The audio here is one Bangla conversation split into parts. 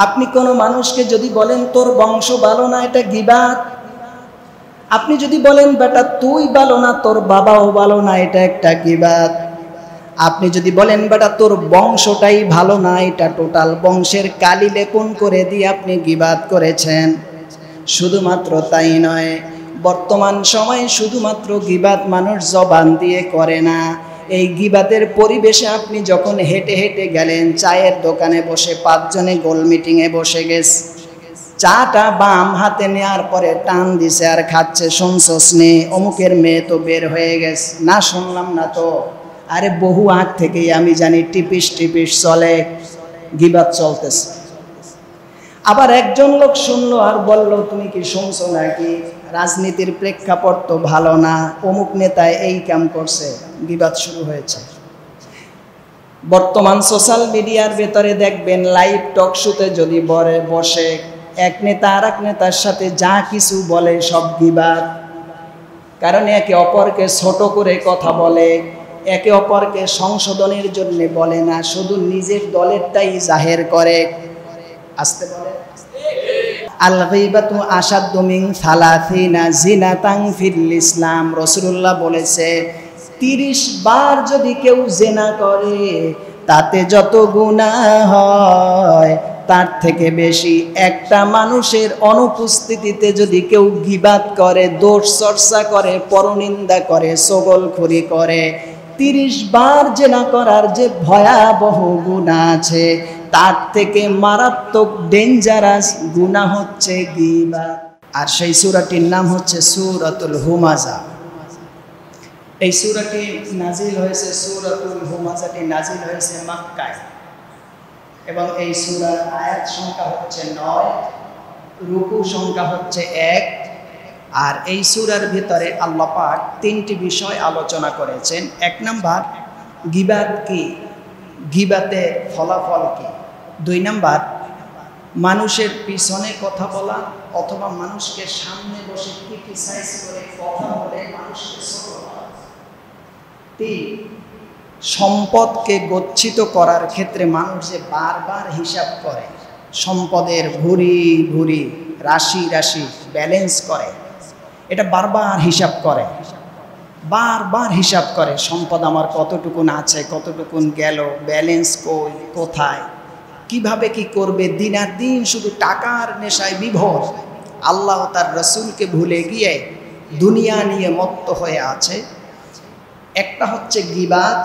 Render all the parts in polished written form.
আপনি কোনো মানুষকে যদি বলেন তোর বংশ ভালো না, এটা গীবাত। আপনি যদি বলেন বেটা তুই ভালো না, তোর বাবাও ভালো না, এটা একটা গীবাত। আপনি যদি বলেন বেটা তোর বংশটাই ভালো না, এটা টোটাল বংশের কালি লেপন করে দিয়ে আপনি গীবাত করেছেন। শুধুমাত্র তাই নয়, বর্তমান সময়ে শুধুমাত্র গীবাত মানুষ জবান দিয়ে করে না, এই গীবাতের পরিবেশে আপনি যখন হেঁটে হেঁটে গেলেন, চায়ের দোকানে বসে 5 জনে গোল মিটিংয়ে বসে গেছে, চাটা বাম হাতে নেওয়ার পরে টান দিছে আর খাচ্ছে, শুনছস নে অমুকের মেয়ে তো বের হয়ে গেছে, না শুনলাম না তো, আরে বহু আগ থেকেই আমি জানি, টিপিস টিপিস চলে, গীবাত চলতেছে। আবার একজন লোক শুনলো আর বলল তুমি কি শুনছো নাকি, রাজনীতির প্রেক্ষাপট তো ভালো না, অমুক নেতায় এই কাম করছে, গীবাত শুরু হয়েছে। বর্তমান সোশ্যাল মিডিয়ার ভেতরে দেখবেন লাইভ টক শোতে যদি বসে এক নেতা আর এক নেতার সাথে যা কিছু বলে সব গীবাত। কারণ একে অপরকে ছোট করে কথা বলে, একে অপরকে সংশোধনের জন্য বলে না, শুধু নিজের দলেরটাই জাহের করে। আসতে বলে আল গীবাতু আশাদ্দু মিন সালাসিনা জিনাতান ফিল ইসলাম। রাসূলুল্লাহ বলেছে 30 বার যদি কেউ জিনা করে তাতে যত গুনাহ হয় তার থেকে বেশি একটা মানুষের অনুপস্থিতিতে যদি কেউ গীবাত করে, দোষ চর্চা করে, পরনিন্দা করে, চগলখড়ি করে, 30 বার জিনা করার যে ভয়াবহ গুনাহ আছে তার থেকে মারাত্মক ডেঞ্জারাস গুনাহ হচ্ছে গীবাত। আর সেই সূরাটির নাম হচ্ছে সূরাতুল হুমাযা। এই সূরাটি নাজিল হয়েছে, সূরাতুল হুমাযাটি নাজিল হয়েছে মক্কায়, এবং এই সূরার আয়াত সংখ্যা হচ্ছে 9, রুকু সংখ্যা হচ্ছে 1। আর এই সূরার ভিতরে আল্লাহ পাক 3টি বিষয় আলোচনা করেছেন। 1 নাম্বার গীবাত কি, গীবাতের ফলাফল কি। 2 নাম্বার মানুষের পিছনে কথা বলা অথবা মানুষকে সামনে বসে ক্রিটিসাইজ করে কথা বলে মানুষকে ছোট করা। 3 সম্পদকে গচ্ছিত করার ক্ষেত্রে মানুষ যে বারবার হিসাব করে, সম্পদের ভুরি ভুরি রাশি রাশি ব্যালেন্স করে, এটা বারবার হিসাব করে, বারবার হিসাব করে সম্পদ আমার কতটুকুন আছে, কতটুকুন গেল, ব্যালেন্স কই, কোথায়, কিভাবে কি করবে, দিনার দিন শুধু টাকার নেশায় বিভোর, আল্লাহ তার রসুলকে ভুলে গিয়ে দুনিয়া নিয়ে মত্ত হয়ে আছে। একটা হচ্ছে গীবাত,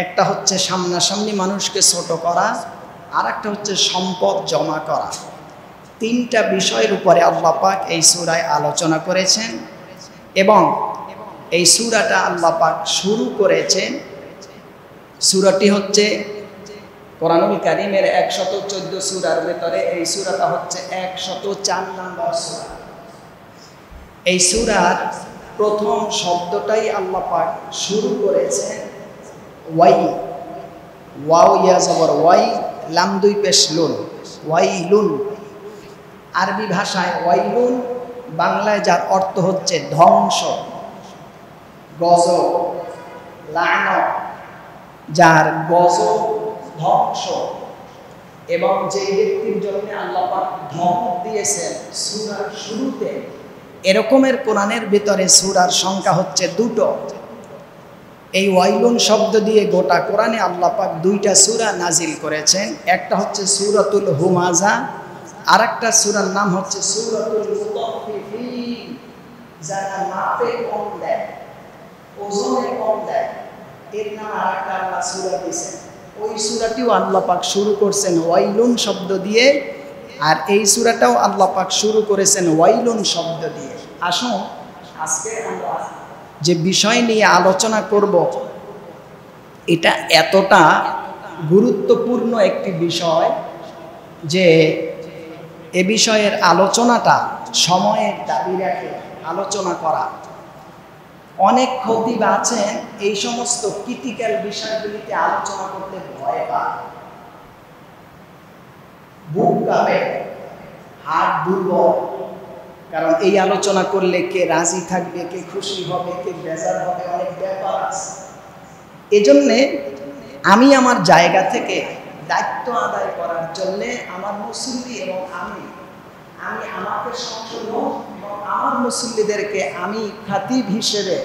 একটা হচ্ছে সামনাসামনি মানুষকে ছোট করা, আর একটা হচ্ছে সম্পদ জমা করা। 3টা বিষয়ের উপরে আল্লাহ পাক এই সূরায় আলোচনা করেছেন, এবং এই সূরাটা আল্লাহ পাক শুরু করেছেন। সূরাটি হচ্ছে কোরআনুল কারীমের 114 সূরার ভেতরে এই সূরাটা হচ্ছে 104 নম্বর সূরা। এই সূরার প্রথম শব্দটাই আল্লাহ পাক শুরু করেছেন ওয়াই, ওয়াও ইয়া জবর ওয়াই, লাম 2 পেশ লুন, ওয়াইলুন। আরবি ভাষায় ওয়াইলুন, বাংলায় যার অর্থ হচ্ছে ধ্বংস, গজব, লানত, যার গজব, ধ্বংস, এবং যে ব্যক্তির জন্য আল্লাহ পাক ধমক দিয়েছেন সূরার শুরুতে, এরকমের কোরআনের ভিতরে সূরার সংখ্যা হচ্ছে 2টো। এই ওয়াইলুন শব্দ দিয়ে গোটা কোরআনে আল্লাহ পাক 2টা সূরা নাজিল করেছেন। একটা হচ্ছে সূরাতুল হুমাযা, আর একটা সূরার নাম হচ্ছে সূরাতুল মুতাফফিফিন, যারা মাপে কম দেয়, ওজনে কম দেয়, এর নাম আরেকটা আল্লাহ সূরা দিয়েছেন। ওই সূরাটিও আল্লাহ পাক শুরু করছেন ওয়াইলুন শব্দ দিয়ে, আর এই সূরাটাও আল্লাহ পাক শুরু করেছেন ওয়াইলুন শব্দ দিয়ে। আসুন আজকে আমরা যে বিষয় নিয়ে আলোচনা করব, এটা এতটা গুরুত্বপূর্ণ একটি বিষয় যে এ বিষয়ের আলোচনাটা সময়ের দাবি রাখে আলোচনা করা। অনেক খতিব আছেন এই সমস্ত ক্রিটিক্যাল বিষয়গুলিতে আলোচনা করতে ভয় পায়, বুক কাঁপে, হাত দুর্বল, কারণ এই আলোচনা করলে কে রাজি থাকবে, কে খুশি হবে, কে বেজার হবে, অনেক ব্যাপার আছে। এজন্যে আমি আমার জায়গা থেকে দায়িত্ব আদায় করার জন্য আমার মুসল্লি এবং আমি আমাকে সংশোধন এবং আমার মুসল্লিদেরকে আমি খাতিব হিসেবে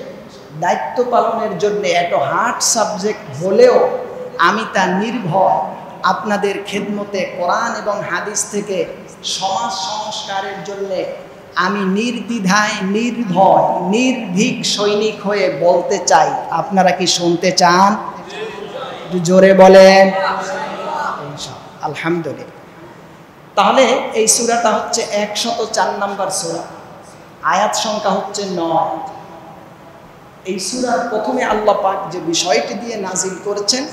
দায়িত্ব পালনের জন্য এত হার্ড সাবজেক্ট হলেও আমি তা নির্ভয় আপনাদের খেদমতে কোরআন এবং হাদিস থেকে সমাজ সংস্কারের জন্য আমি নির্দ্বিধায় নির্ভয় নির্ভীক সৈনিক হয়ে বলতে চাই। আপনারা কি শুনতে চান? জোরে বলেন আলহামদুলিল্লাহ। তাহলে এই সূরাটা হচ্ছে 104 নম্বর সূরা, আয়াত সংখ্যা হচ্ছে 9। এই সূরার প্রথমে আল্লাহ পাক যে বিষয়টি দিয়ে নাজিল করেছেন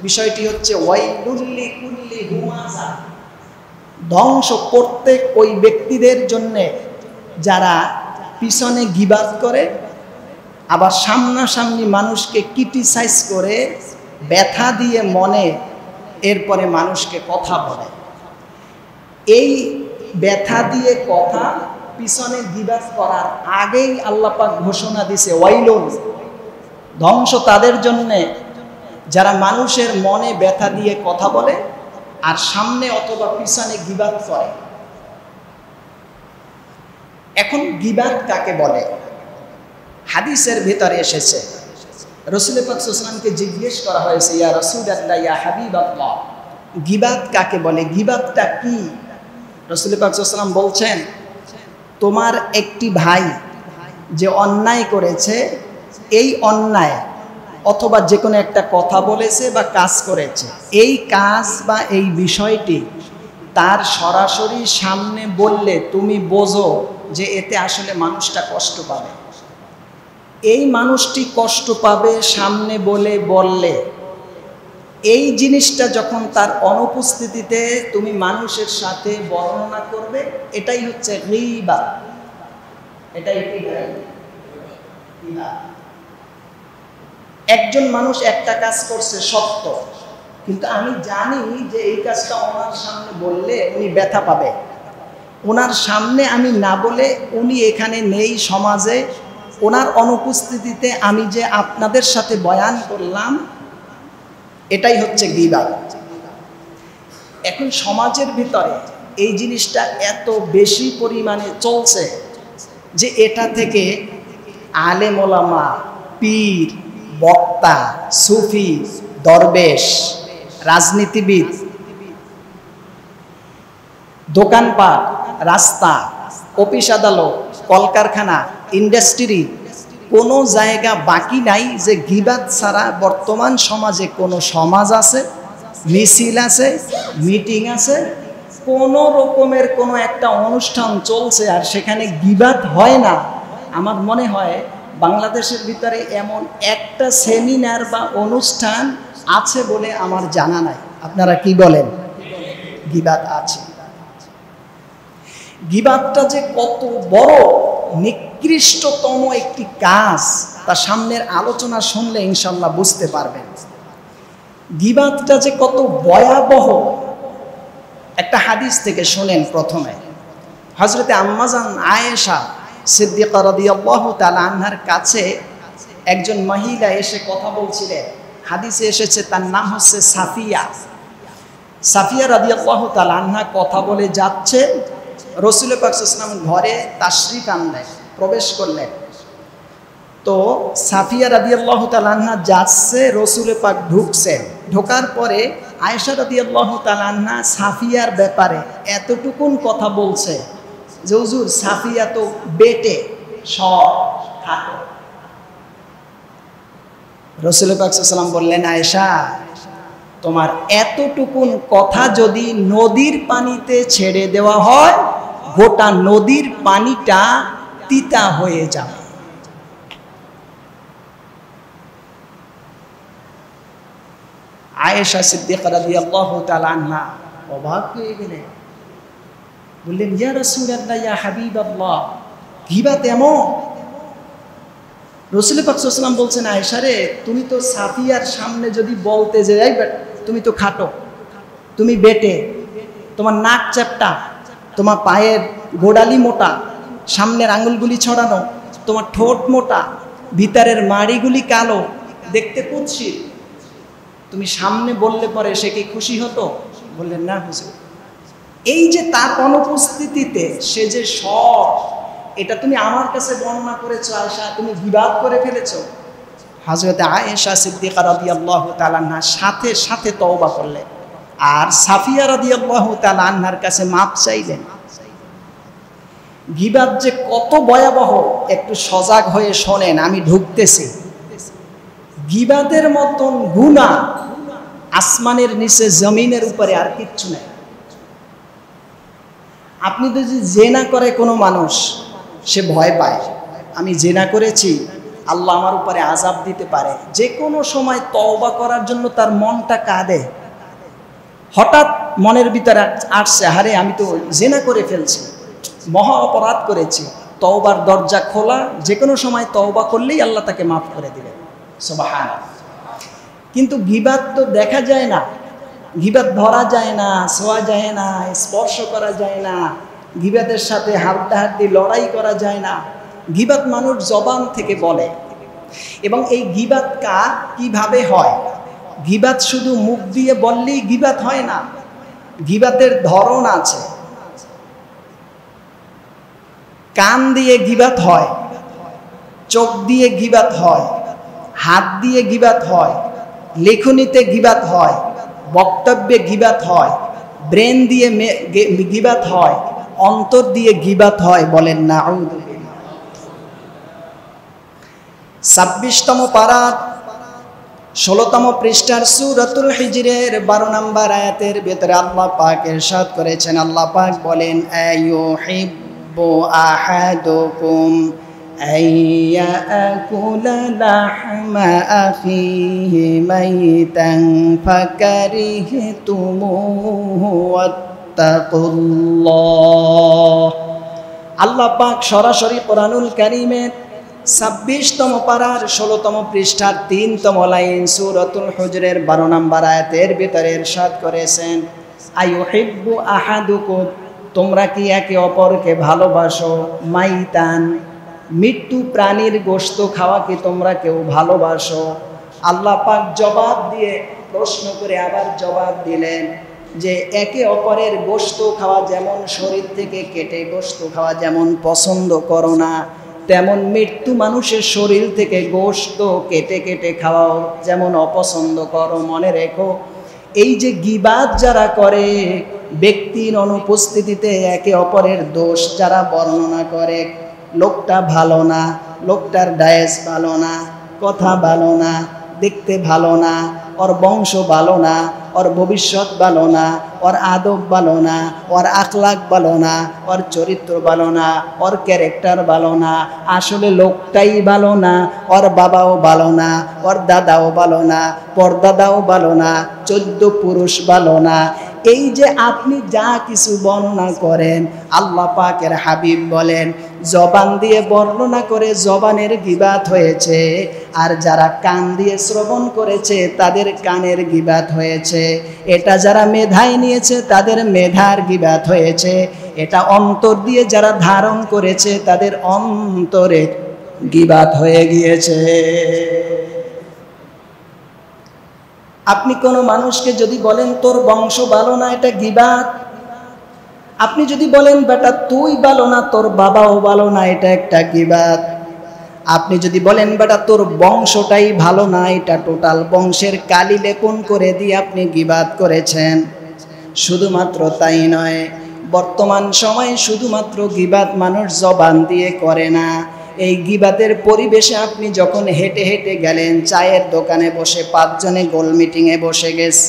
বিষয়টি হচ্ছে ওয়াইলুল লিকুল্লি হুমাযা, ধ্বংস প্রত্যেক ওই ব্যক্তিদের জন্য যারা পিছনে গীবাত করে আবার সামনাসামনি মানুষকে ক্রিটিসাইজ করে ব্যথা দিয়ে মনে এরপরে মানুষকে কথা বলে। এই ব্যথা দিয়ে কথা পিছনে গীবাত করার আগেই আল্লাহ পাক ঘোষণা দিছে ওয়াইলুন, ধ্বংস তাদের জন্যে যারা মানুষের মনে ব্যথা দিয়ে কথা বলে আর সামনে অথবা পিছনে গীবাত করে। এখন গীবাত কাকে বলে? হাদিসের ভিতরে এসেছে, রাসূল পাক সাল্লাল্লাহু আলাইহি ওয়াসাল্লামকে জিজ্ঞেস করা হয়েছে, ইয়া রাসূলুল্লাহ ইয়া হাবিবাল্লাহ, গীবাত কাকে বলে, গীবাতটা কি? রাসূল পাক সাল্লাল্লাহু আলাইহি ওয়াসাল্লাম বলছেন, তোমার একটি ভাই যে অন্যায় করেছে, এই অন্যায় অথবা যে কোনো একটা কথা বলেছে বা কাজ করেছে, এই কাজ বা এই বিষয়টি তার সরাসরি সামনে বললে তুমি বোঝো যে এতে আসলে মানুষটা কষ্ট পাবে। এই মানুষটি কষ্ট পাবে সামনে বললে এই জিনিসটা যখন তার অনুপস্থিতিতে তুমি মানুষের সাথে বর্ণনা করবে, এটাই হচ্ছে গীবাত। এটাই কি? একজন মানুষ একটা কাজ করছে সত্য, কিন্তু আমি জানি যে এই কাজটা ওনার সামনে বললে উনি ব্যথা পাবে, ওনার সামনে আমি না বলে উনি এখানে নেই সমাজে, ওনার অনুপস্থিতিতে আমি যে আপনাদের সাথে বয়ান করলাম, এটাই হচ্ছে গীবাত। এখন সমাজের ভিতরে এই জিনিসটা এত বেশি পরিমাণে চলছে যে এটা থেকে আলেম ওলামা, পীর, বক্তা, সুফি, দরবেশ, রাজনীতিবিদ, দোকানপাট, রাস্তা, অফিস আদালত, কলকারখানা, ইন্ডাস্ট্রি, কোনো জায়গা বাকি নাই যে গীবাত ছাড়া বর্তমান সমাজে কোনো সমাজ আছে, মিছিল আছে, মিটিং আছে, কোনো রকমের কোনো একটা অনুষ্ঠান চলছে আর সেখানে গীবাত হয় না। আমার মনে হয় বাংলাদেশের ভিতরে এমন একটা সেমিনার বা অনুষ্ঠান আছে বলে আমার জানা নাই। আপনারা কি বলেন? গীবাত আছে। গীবাতটা যে কত বড় নিকৃষ্টতম একটি কাজ তা সামনের আলোচনা শুনলে ইনশাল্লাহ বুঝতে পারবেন। গীবাতটা যে কত ভয়াবহ একটা হাদিস থেকে শুনেন। প্রথমে হযরতে আম্মাজান আয়েশা সিদ্দিকা রাদিয়াল্লাহু তাআলা আনহার কাছে একজন মহিলা এসে কথা বলছিলেন। হাদিসে এসেছে তার নাম হচ্ছে সাফিয়া। সাফিয়া রাদিয়াল্লাহু তাআলা আনহা কথা বলে যাচ্ছে, রাসূল পাক সাল্লাল্লাহু আলাইহি ওয়াসাল্লাম ঘরে তাশরিফ আনলেন, প্রবেশ করলেন। তো সাফিয়া রাদিয়াল্লাহু তাআলা আনহা যাচ্ছে, রাসূল পাক ঢুকছেন। ঢোকার পরে আয়েশা রাদিয়াল্লাহু তাআলা আনহা সাফিয়ার ব্যাপারে এতটুকুন কথা বলছে যে হুজুর সাফিয়া তো বেটে সব খাটো। রাসূল পাক সাল্লাল্লাহু আলাইহি ওয়াসাল্লাম বললেন, আয়েশা তোমার এতটুকুন কথা যদি নদীর পানিতে ছেড়ে দেওয়া হয়, গোটা নদীর পানিটা তিতা হয়ে যাবে। আয়েশা সিদ্দিকা রাদিয়াল্লাহু তাআলা আনহা অবাক হয়ে গেলেন, বললেন, ইয়া রাসূলুল্লাহ ইয়া হাবিবাল্লাহ, গীবাত এমন? রাসূল পাক সাল্লাল্লাহু আলাইহি ওয়াসাল্লাম বলছেন, আয়েশা রে, তুমি তো সাফিয়ার সামনে যদি বলতে যে এই তুমি তো খাটো, তুমি বেটে, তোমার নাক চ্যাপ্টা, তোমার পায়ের গোড়ালি মোটা, সামনের আঙুলগুলি ছড়ানো, তোমার ঠোঁট মোটা, ভিতরের মাড়িগুলি কালো, দেখতে কুৎসিত, তুমি সামনে বললে পরে সে কি খুশি হতো? বললেন না হুজুর। এই যে তার অনুপস্থিতিতে সে যে সব, এটা তুমি আমার কাছে বর্ণনা করেছো আয়েশা, তুমি বিবাদ করে ফেলেছো। হযরত আয়েশা সিদ্দিকা রাদিয়াল্লাহু তাআলা আনহার সাথে সাথে তওবা করলেন আর সাফিয়া রাদিয়াল্লাহু তাআলা আনহার কাছে মাপ চাইলেন। গীবাত যে কত ভয়াবহ একটু সজাগ হয়ে শোনেন, আমি ঢুকতেছি। গীবাতের মতন গুনাহ আসমানের নিচে জমিনের উপরে আর কিচ্ছু নাই। আপনি তো যদি জেনা করে কোনো মানুষ, সে ভয় পায়, আমি জেনা করেছি, আল্লাহ আমার উপরে আযাব দিতে পারে। যে কোনো সময় তওবা করার জন্য তার মনটা কাঁদে। হঠাৎ মনের ভিতরে আসছে, আরে আমি তো জেনা করে ফেলছি, মহা অপরাধ করেছি, তওবার দরজা খোলা, যে কোনো সময় তওবা করলেই আল্লাহ তাকে মাফ করে দিবেন। সুবহানাল্লাহ। কিন্তু গীবাত তো দেখা যায় না, গীবাত ধরা যায় না, ছোঁয়া যায় না, স্পর্শ করা যায় না, গীবাতের সাথে হাড্ডাহাড্ডি লড়াই করা যায় না। গীবাত মানুষ জবান থেকে বলে। এবং এই গীবাত কার কিভাবে হয়? গীবাত শুধু মুখ দিয়ে বললেই গীবাত হয় না, গীবাতের ধরন আছে। কান দিয়ে গীবাত হয়, চোখ দিয়ে গীবাত হয়, হাত দিয়ে গীবাত হয়, লেখনীতে গীবাত হয়, বক্তব্যে গীবাত হয়, ব্রেন দিয়ে গীবাত হয়, অন্তর দিয়ে গীবাত হয়। বলেন নাউযুবিল্লাহ। 26তম পারার 16তম পৃষ্ঠার সূরাতুল হিজরের 12 নম্বর আয়াতের ভিতরে আল্লাহ পাক ইরশাদ করেছেন, আল্লাহ পাক বলেন, আইয়ুহিব্বু আহাদুকুম আইয়াকুলা লাহমা আখিহি মাইতান ফাকারিহতুমুহু ওয়াত্তাকুল্লাহ। আল্লাহ পাক সরাসরি কোরআনুল কারীমের 26তম পারার 16তম পৃষ্ঠার 3তম লাইন সূরাতুল হুজরের 12 নম্বর আয়াতের ভিতরে ইরশাদ করেছেন, আইয়ুহিব্বু আহাদুকুম, তোমরা কি একে অপরকে ভালোবাসো? মাইতান, মৃত্যু প্রাণীর গোশত খাওয়া কি তোমরা কেউ ভালোবাসো? আল্লাহ পাক জবাব দিয়ে প্রশ্ন করে আবার জবাব দিলেন যে একে অপরের গোশত খাওয়া যেমন শরীর থেকে কেটে গোশত খাওয়া যেমন পছন্দ করো না, তেমন মৃত্যু মানুষের শরীর থেকে গোশত কেটে কেটে খাওয়াও যেমন অপছন্দ করো। মনে রেখো, এই যে গীবাত যারা করে, ব্যক্তির অনুপস্থিতিতে একে অপরের দোষ যারা বর্ণনা করে, লোকটা ভালো না, লোকটার ডায়েস ভালো না, কথা ভালো না, দেখতে ভালো না, ওর বংশ ভালো না, ওর ভবিষ্যৎ ভালো না, ওর আদব ভালো না, ওর আখলাক ভালো না, ওর চরিত্র ভালো না, ওর ক্যারেক্টার ভালো না, আসলে লোকটাই ভালো না, ওর বাবাও ভালো না, ওর দাদাও ভালো না, পরদাদাও ভালো না, 14 পুরুষ ভালো না। এই যে আপনি যা কিছু বর্ণনা করেন, আল্লাহ পাকের হাবিব বলেন জবান দিয়ে বর্ণনা করে জবানের গীবাত হয়েছে, আর যারা কান দিয়ে শ্রবণ করেছে তাদের কানের গীবাত হয়েছে। এটা যারা মেধায় নিয়েছে তাদের মেধার গীবাত হয়েছে। এটা অন্তর দিয়ে যারা ধারণ করেছে তাদের অন্তরের গীবাত হয়ে গিয়েছে। আপনি কোনো মানুষকে যদি বলেন তোর বংশ ভালো না, এটা গীবাত। আপনি যদি বলেন বেটা তুই ভালো না, তোর বাবাও ভালো না, এটা একটা গীবাত। আপনি যদি বলেন বেটা তোর বংশটাই ভালো না, এটা টোটাল বংশের কালি লেপন করে দিয়ে আপনি গীবাত করেছেন। শুধুমাত্র তাই নয়, বর্তমান সময়ে শুধুমাত্র গীবাত মানুষ জবান দিয়ে করে না। এই গীবাতের পরিবেশে আপনি যখন হেঁটে হেঁটে গেলেন, চায়ের দোকানে বসে 5 জনে গোল মিটিংয়ে বসে গেছে,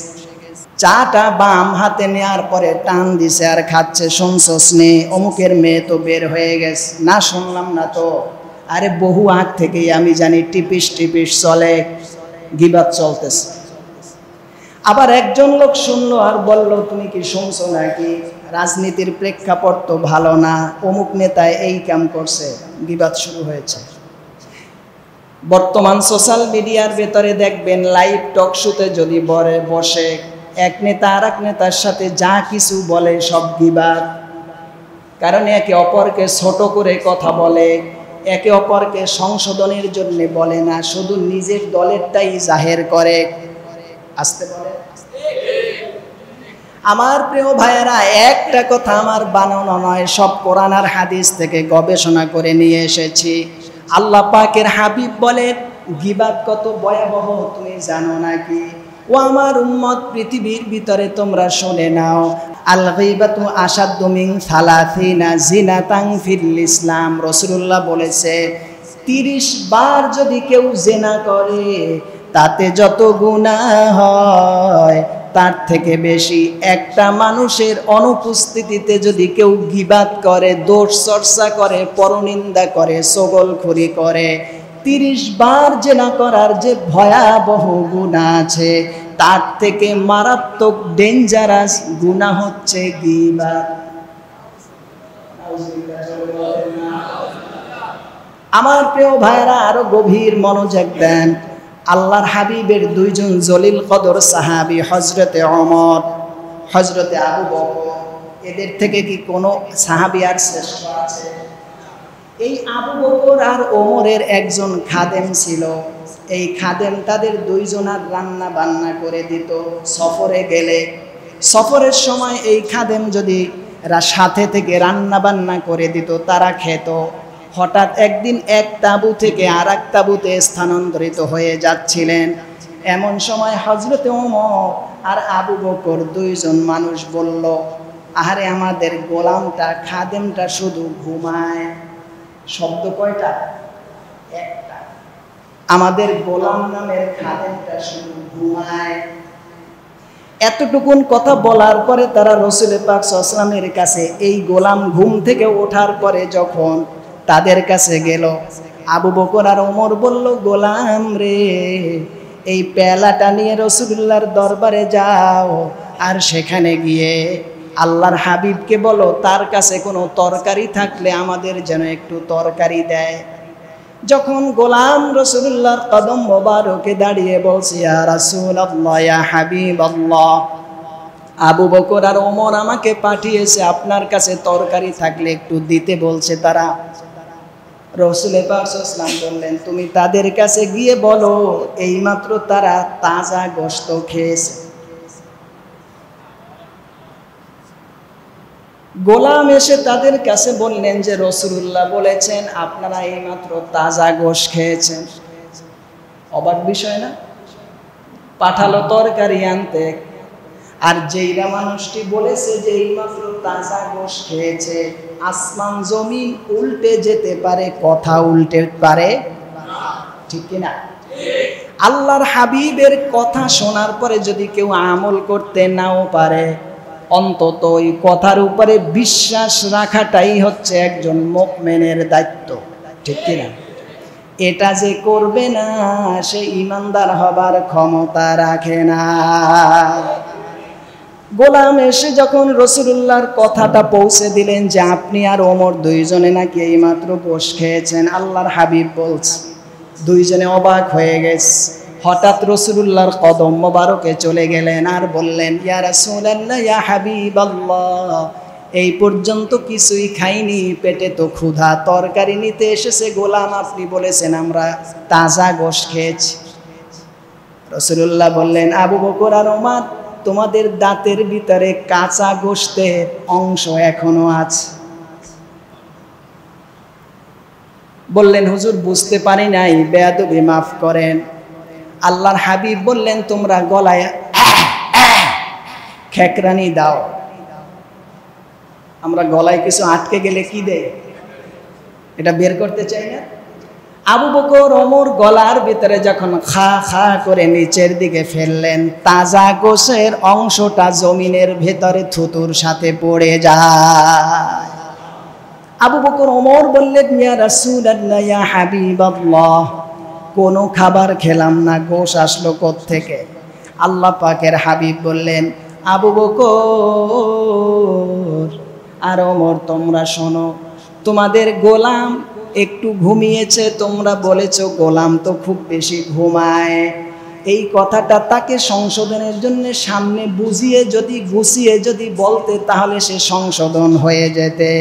চাটা বাম হাতে নেওয়ার পরে টান দিছে আর খাচ্ছে, শুনছস নে অমুকের মেয়ে তো বের হয়ে গেছে? না শুনলাম না তো। আরে বহু আগ থেকেই আমি জানি টিপিস টিপিস চলে, গীবাত চলতেছে। আবার একজন লোক শুনলো আর বলল তুমি কি শুনছো নাকি, রাজনীতির প্রেক্ষাপট তো ভালো না, অমুক নেতায় এই কাম করছে, গীবাত শুরু হয়েছে। বর্তমান সোশ্যাল মিডিয়ার ভেতরে দেখবেন লাইভ টক শোতে যদি বসে এক নেতা আর এক নেতার সাথে যা কিছু বলে সব গীবাত। কারণ একে অপরকে ছোট করে কথা বলে, একে অপরকে সংশোধনের জন্য বলে না, শুধু নিজের দলেরটাই জাহের করে। আসতে বলে। আমার প্রিয় ভাইয়েরা, একটা কথা আমার বানানো নয়, সব কোরআন আর হাদিস থেকে গবেষণা করে নিয়ে এসেছি। আল্লাহ পাকের হাবিব বলেন, গীবাত কত ভয়াবহ তুমি জানো নাকি? ও আমার উম্মত, পৃথিবীর ভিতরে তোমরা শুনে নাও, আল গীবাতু আশাদ্দু মিন সালাসিনা জিনাতান ফিল ইসলাম। রাসূলুল্লাহ বলেছে 30 বার যদি কেউ জিনা করে তাতে যত গুনাহ হয় তার থেকে বেশি একটা মানুষের অনুপস্থিতিতে যদি কেউ গীবাত করে, দোষ চর্চা করে, পরনিন্দা করে, চগলখড়ি করে, 30 বার জিনা করার যে ভয়াবহ গুনাহ আছে তার থেকে মারাত্মক ডেঞ্জারাস গুনাহ হচ্ছে গীবাত। আমার প্রিয় ভাইরা, আরো গভীর মনোযোগ দেন। আল্লাহর হাবিবের দুইজন জলিল কদর সাহাবী, হযরতে ওমর, হযরতে আবু বকর, এদের থেকে কি কোনো সাহাবী আর শ্রেষ্ঠ আছে? এই আবু বকর আর ওমরের একজন খাদেম ছিল। এই খাদেম তাদের দুইজনার রান্না বান্না করে দিত। সফরে গেলে, সফরের সময় এই খাদেম যদি সাথে থেকে রান্না বান্না করে দিত, তারা খেত। হঠাৎ একদিন এক তাঁবু থেকে আর এক তাঁবুতে স্থানান্তরিত হয়ে যাচ্ছিলেন। এমন সময় হযরতে ওমর আর আবু বকর দুইজন মানুষ বলল, আহারে আমাদের গোলামটা, খাদেমটা শুধু ঘুমায়। শব্দ কয়টা? একটা। আমাদের গোলাম নামের খাদেমটা শুধু ঘুমায়। এতটুকুন কথা বলার পরে তারা রাসূল পাক সাল্লাল্লাহু আলাইহি ওয়াসাল্লামের কাছে, এই গোলাম ঘুম থেকে ওঠার পরে যখন তাদের কাছে গেল, আবু বকর আর ওমর বলল, গোলাম রে, এই পেলাটা নিয়ে রাসূলুল্লাহর দরবারে যাও, আর সেখানে গিয়ে আল্লাহর হাবিবকে বলো তার কাছে কোনো তরকারি থাকলে আমাদের যেন একটু তরকারি দেয়। যখন গোলাম রাসূলুল্লাহর কদম মোবারকে দাঁড়িয়ে বলছে, ইয়া রাসূলুল্লাহ, ইয়া হাবিবাল্লাহ, আবু বকর আর ওমর আমাকে পাঠিয়েছে আপনার কাছে তরকারি থাকলে একটু দিতে বলছে তারা। রাসূল পাক সাল্লাল্লাহু আলাইহি ওয়াসাল্লাম বললেন, তুমি তাদের কাছে গিয়ে বলো এইমাত্র তারা তাজা গোশত খেয়েছে। গোলাম এসে তাদের কাছে বললেন যে রাসূলুল্লাহ বলেছেন আপনারা এইমাত্র তাজা গোশত খেয়েছেন। অবাক বিষয় না? পাঠালো তরকারি আনতে, আর যেইরা মানুষটি বলেছে যে এইমাত্র তাজা গোশত খেয়েছে, আসমান জমিন উল্টে যেতে পারে, কথা উল্টে পারে, ঠিক কিনা? আল্লাহর হাবিবের কথা শোনার পরে যদি কেউ আমল করতে নাও পারে, অন্তত ওই কথার উপরে বিশ্বাস রাখাটাই হচ্ছে একজন মুমিনের দায়িত্ব, ঠিক কিনা? এটা যে করবে না সে ঈমানদার হবার ক্ষমতা রাখে না। গোলাম এসে যখন রাসূলুল্লাহর কথাটা পৌঁছে দিলেন যে আপনি আর ওমর দুইজনে নাকি এইমাত্র গোশত খেয়েছেন, আল্লাহর হাবিব বলছে, দুইজনে অবাক হয়ে গেছে। হঠাৎ রাসূলুল্লাহর কদম মোবারকে চলে গেলেন আর বললেন, ইয়া রাসূলুল্লাহ, ইয়া হাবিবাল্লাহ, এই পর্যন্ত কিছুই খাইনি, পেটে তো ক্ষুধা, তরকারি নিতে এসেছে গোলাম, আপনি বলেছেন আমরা তাজা গোশত খেয়েছি। রাসূলুল্লাহ বললেন, আবু বকর আর ওমর, তোমাদের দাঁতের ভিতরে কাঁচা গোশতের অংশ এখনো আছে। বললেন, হুজুর বুঝতে পারি নাই, বেয়াদবি মাফ করেন। আল্লাহর হাবিব বললেন, তোমরা গলায় খেকরানি দাও। আমরা গলায় কিছু আটকে গেলে কি দেয়? এটা বের করতে চাই না? আবু বকর ওমর গলার ভিতরে যখন খা খা করে নিচের দিকে ফেললেন, তাজা গোশের অংশটা জমিনের ভেতরে থুতুর সাথে পড়ে যায়। আবু বকর ওমর বললেন, ইয়া রাসূলুল্লাহ, ইয়া হাবিবাল্লাহ, কোনো খাবার খেলাম না, গোশ আসলো কোত্থেকে? আল্লাহ পাকের হাবিব বললেন, আবু বকর আর ওমর, তোমরা শোনো, তোমাদের গোলাম একটু ঘুমিয়েছে, তোমরা বলেছ গোলাম তো খুব বেশি ঘুমায়। এই কথাটা তাকে সংশোধনের জন্য সামনে বুঝিয়ে যদি গুছিয়ে যদি বলতে, তাহলে সে সংশোধন হয়ে যেতে।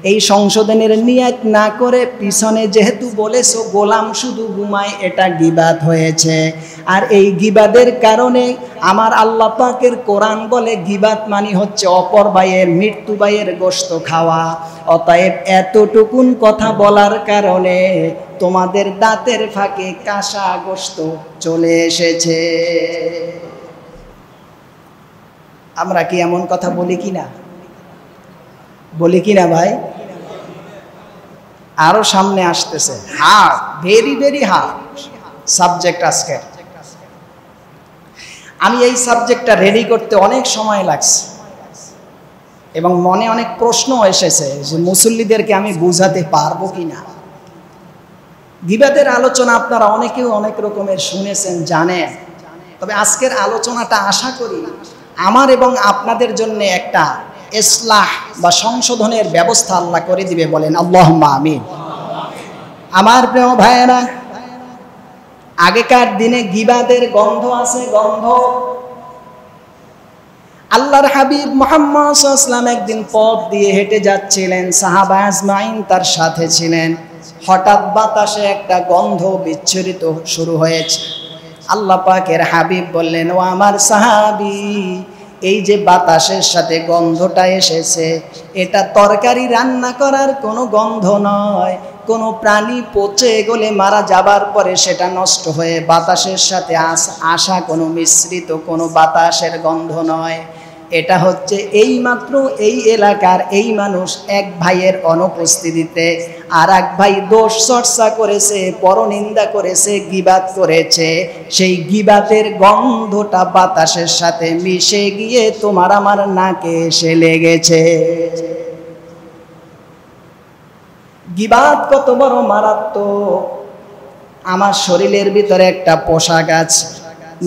এই সংশোধনের নিয়ত না করে পিছনে যেহেতু বলেছো গোলাম শুধু ঘুমায়, এটা গীবাত হয়েছে। আর এই গীবাদের কারণে আমার আল্লাহ পাকের কোরআন বলে গীবাত মানে হচ্ছে অপর ভাইয়ের মৃত্যু ভাইয়ের গোশত খাওয়া। অতএব এতটুকুন কথা বলার কারণে তোমাদের দাঁতের ফাঁকে কাঁসা গোশত চলে এসেছে। আমরা কি এমন কথা বলি কিনা? বলি কিনা ভাই? আরো সামনে আসতেছে hard, very very hard subject আজকে। আমি এই সাবজেক্টটা রেডি করতে অনেক সময় লাগছে এবং মনে অনেক প্রশ্ন এসেছে যে মুসল্লিদেরকে আমি বুঝাতে পারবো কিনা। গীবাতের আলোচনা আপনারা অনেকেও অনেক রকমের শুনেছেন, জানেন। তবে আজকের আলোচনাটা আশা করি আমার এবং আপনাদের জন্য একটা ইসলাহ বা সংশোধনের ব্যবস্থা আল্লাহ করে দিবে, বলেন আল্লাহুম্মা আমিন। আমার প্রিয় ভাইয়েরা, আগেকার দিনে গীবাতের গন্ধ আছে, গন্ধ। আল্লাহর হাবিব মুহাম্মদ সাল্লাল্লাহু আলাইহি ওয়াসাল্লাম একদিন পথ দিয়ে হেঁটে যাচ্ছিলেন, সাহাবা আজমাইন তার সাথে ছিলেন। হঠাৎ বাতাসে একটা গন্ধ বিচ্ছুরিত শুরু হয়েছে। আল্লাহ পাকের হাবিব বললেন, ও আমার সাহাবী, এই যে বাতাসের সাথে গন্ধটা এসেছে, এটা তরকারি রান্না করার কোনো গন্ধ নয়। কোনো প্রাণী পচে গলে মারা যাবার পরে সেটা নষ্ট হয়ে বাতাসের সাথে আসা কোনো মিশ্রিত কোনো বাতাসের গন্ধ নয়। এটা হচ্ছে এই মাত্র এই এলাকার এই মানুষ এক ভাইয়ের অনুপস্থিতিতে আর এক ভাই দোষ চর্চা করেছে, পরনিন্দা করেছে, গীবাত করেছে। সেই গীবাতের গন্ধটা বাতাসের সাথে মিশে গিয়ে তোমার আমার নাকে এসে লেগেছে। গীবাত কত বড় মারাত্মক। আমার শরীরের ভিতরে একটা পোশাক আছে,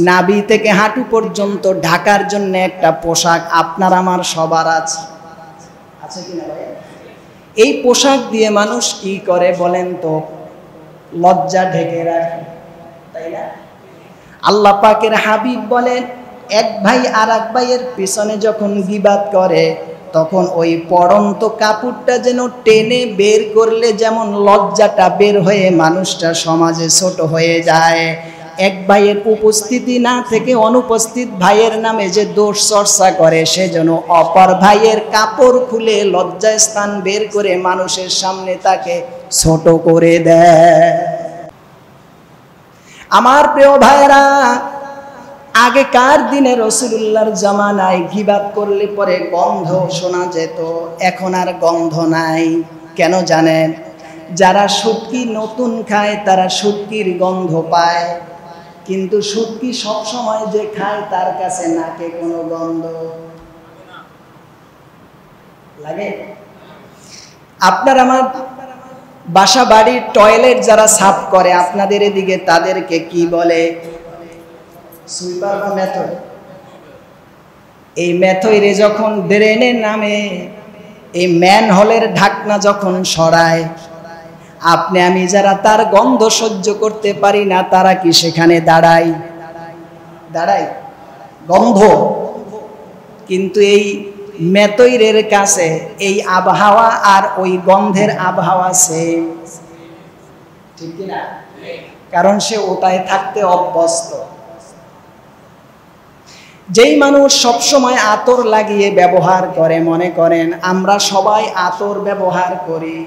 নাভি থেকে হাঁটু পর্যন্ত ঢাকার জন্য একটা পোশাক আপনার আমার সবার আছে, আছে কিনা ভাই? এই পোশাক দিয়ে মানুষ কি করে বলেন তো? লজ্জা ঢেকে রাখে, তাই না? আল্লাহ পাকের হাবিব বলেন, এক ভাই আর এক ভাইয়ের পিছনে যখন গীবাত করে তখন ওই পড়ন্ত কাপড়টা যেন টেনে বের করলে যেমন লজ্জাটা বের হয়ে মানুষটা সমাজে ছোট হয়ে যায়। এক ভাইয়ের উপস্থিতি না থেকে অনুপস্থিত ভাইয়ের নামে যে দোষ চর্চা করে, সে যেন অপর ভাইয়ের কাপড় খুলে লজ্জা স্থান বের করে মানুষের সামনে তাকে ছোট করে দেয়। আমার প্রিয় ভাইরা, আগেকার দিনে রাসূলুল্লাহর জামানায় গীবাত করলে পরে গন্ধ শোনা যেত, এখন আর গন্ধ নাই। কেন জানেন? যারা শুটকি নতুন খায় তারা শুটকির গন্ধ পায়, কিন্তু শুটকি সবসময় যে খায় তার কাছে নাকে কোনো গন্ধ লাগে। আপনার আমার বাসা বাড়ির টয়লেট যারা সাফ করে আপনাদের এদিকে তাদেরকে কি বলে? সুইপার বা মেথর। এই মেথরে যখন ড্রেনে নামে, এই ম্যান হলের ঢাকনা যখন সরায়, আপনি আমি যারা তার গন্ধ সহ্য করতে পারি না তারা কি সেখানে দাঁড়াই? গন্ধ। কিন্তু এই মেতৈরের কাছে এই আবহাওয়া আর ওই গন্ধের আবহাওয়া সেম, ঠিক কিনা? কারণ সে ওটায় থাকতে অভ্যস্ত। যেই মানুষ সবসময় আতর লাগিয়ে ব্যবহার করে, মনে করেন আমরা সবাই আতর ব্যবহার করি,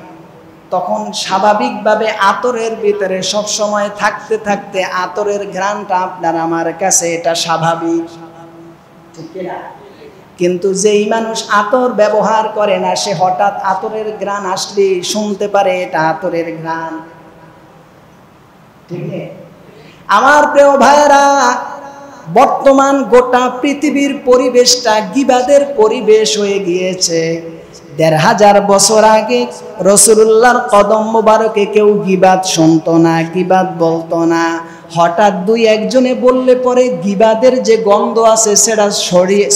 তখন স্বাভাবিকভাবে আতরের ভিতরে সবসময় থাকতে থাকতে আতরের ঘ্রাণটা আপনার আমার কাছে এটা স্বাভাবিক, ঠিক কিনা? কিন্তু যেই মানুষ আতর ব্যবহার করে না, সে হঠাৎ আতরের ঘ্রাণ আসলে শুনতে পারে এটা আতরের ঘ্রাণ, ঠিক না? আমার প্রিয় ভাইরা, বর্তমান গোটা পৃথিবীর পরিবেশটা গীবাতের পরিবেশ হয়ে গিয়েছে। ১৫০০ বছর আগে রাসূলুল্লাহর কদম মোবারকে কেউ গীবাত শুনতো না, গীবাত বলতো না। হঠাৎ দুই একজনে বললে পরে গীবাতের যে গন্ধ আছে সেটা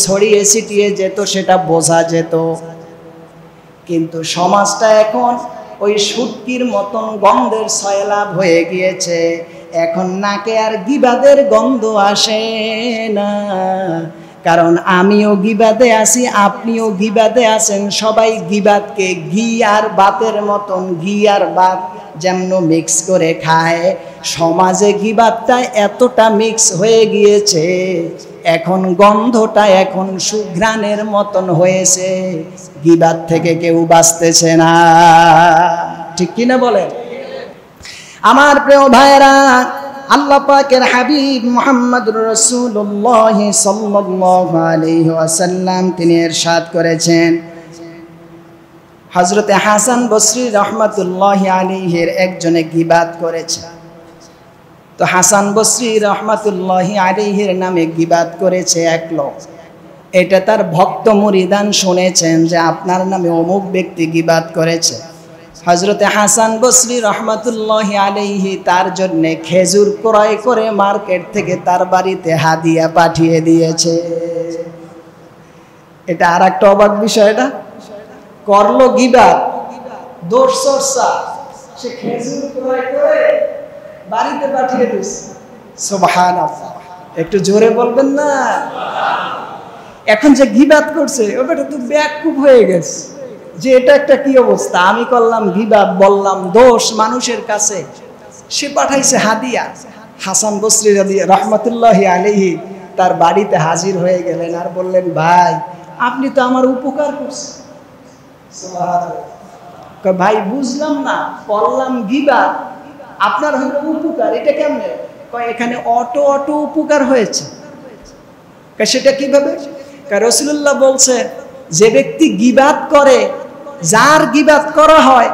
ছড়িয়ে ছিটিয়ে যেত, সেটা বোঝা যেত। কিন্তু সমাজটা এখন ওই শুটকির মতন গন্ধের সয়লাভ হয়ে গিয়েছে। এখন নাকে আর গীবাতের গন্ধ আসে না, কারণ আমিও গিবাদে আছি, আপনিও গিবাদে আছেন। সবাই গিবাদকে ঘি আর বাতের মতন, ঘি আর বাত যেমন মিক্স করে খায়, সমাজে গিবাদটা এতটা মিক্স হয়ে গিয়েছে, এখন গন্ধটা এখন সুঘ্রাণের মতন হয়েছে, গিবাদ থেকে কেউ বাঁচতেছে না। ঠিক কিনা বলেন? আমার প্রিয় ভাইরা, আল্লাহ পাকের হাবিব মুহাম্মদুর রাসূলুল্লাহ সাল্লাল্লাহু আলাইহি ওয়াসাল্লাম তিনি ইরশাদ করেছেন, হযরতে হাসান বসরি রাহমাতুল্লাহি আলাইহির একজনে গীবাত করেছে। তো হাসান বসরি রাহমাতুল্লাহি আলাইহির নামে গীবাত করেছে এক লোক। এটা তার ভক্ত মুরিদান শুনেছেন যে আপনার নামে অমুক ব্যক্তি গীবাত করেছে। হযরতে হাসান বসরি রহমাতুল্লাহি আলাইহি তার জন্য খেজুর ক্রয় করে মার্কেট থেকে তার বাড়িতে হাদিয়া পাঠিয়ে দিয়েছে। এটা আর একটা অবাক বিষয়। এটা করলো গীবাত, দোষ চর্চা, সে খেজুর ক্রয় করে বাড়িতে পাঠিয়ে দিয়েছে। সুবহানাল্লাহ, একটু জোরে বলবেন না? এখন যে গীবাত করছে ওটা তো বেয়াকুব হয়ে গেছে যে এটা একটা কি অবস্থা, আমি করলাম গীবাত, বললাম দোষ মানুষের কাছে, সে পাঠাইছে হাদিয়া। হাসান বসরি রহমতুল্লাহি আলাইহি তার বাড়িতে হাজির হয়ে গেলেন আর বললেন, ভাই আপনি তো আমার উপকার করছেন। ভাই বুঝলাম না, করলাম গীবাত, আপনার হলো উপকার, এটা কেমনে? এখানে অটো অটো উপকার হয়েছে। সেটা কিভাবে? রাসূলুল্লাহ বলছে, যে ব্যক্তি গীবাত করে, যার গীবাত করা হয়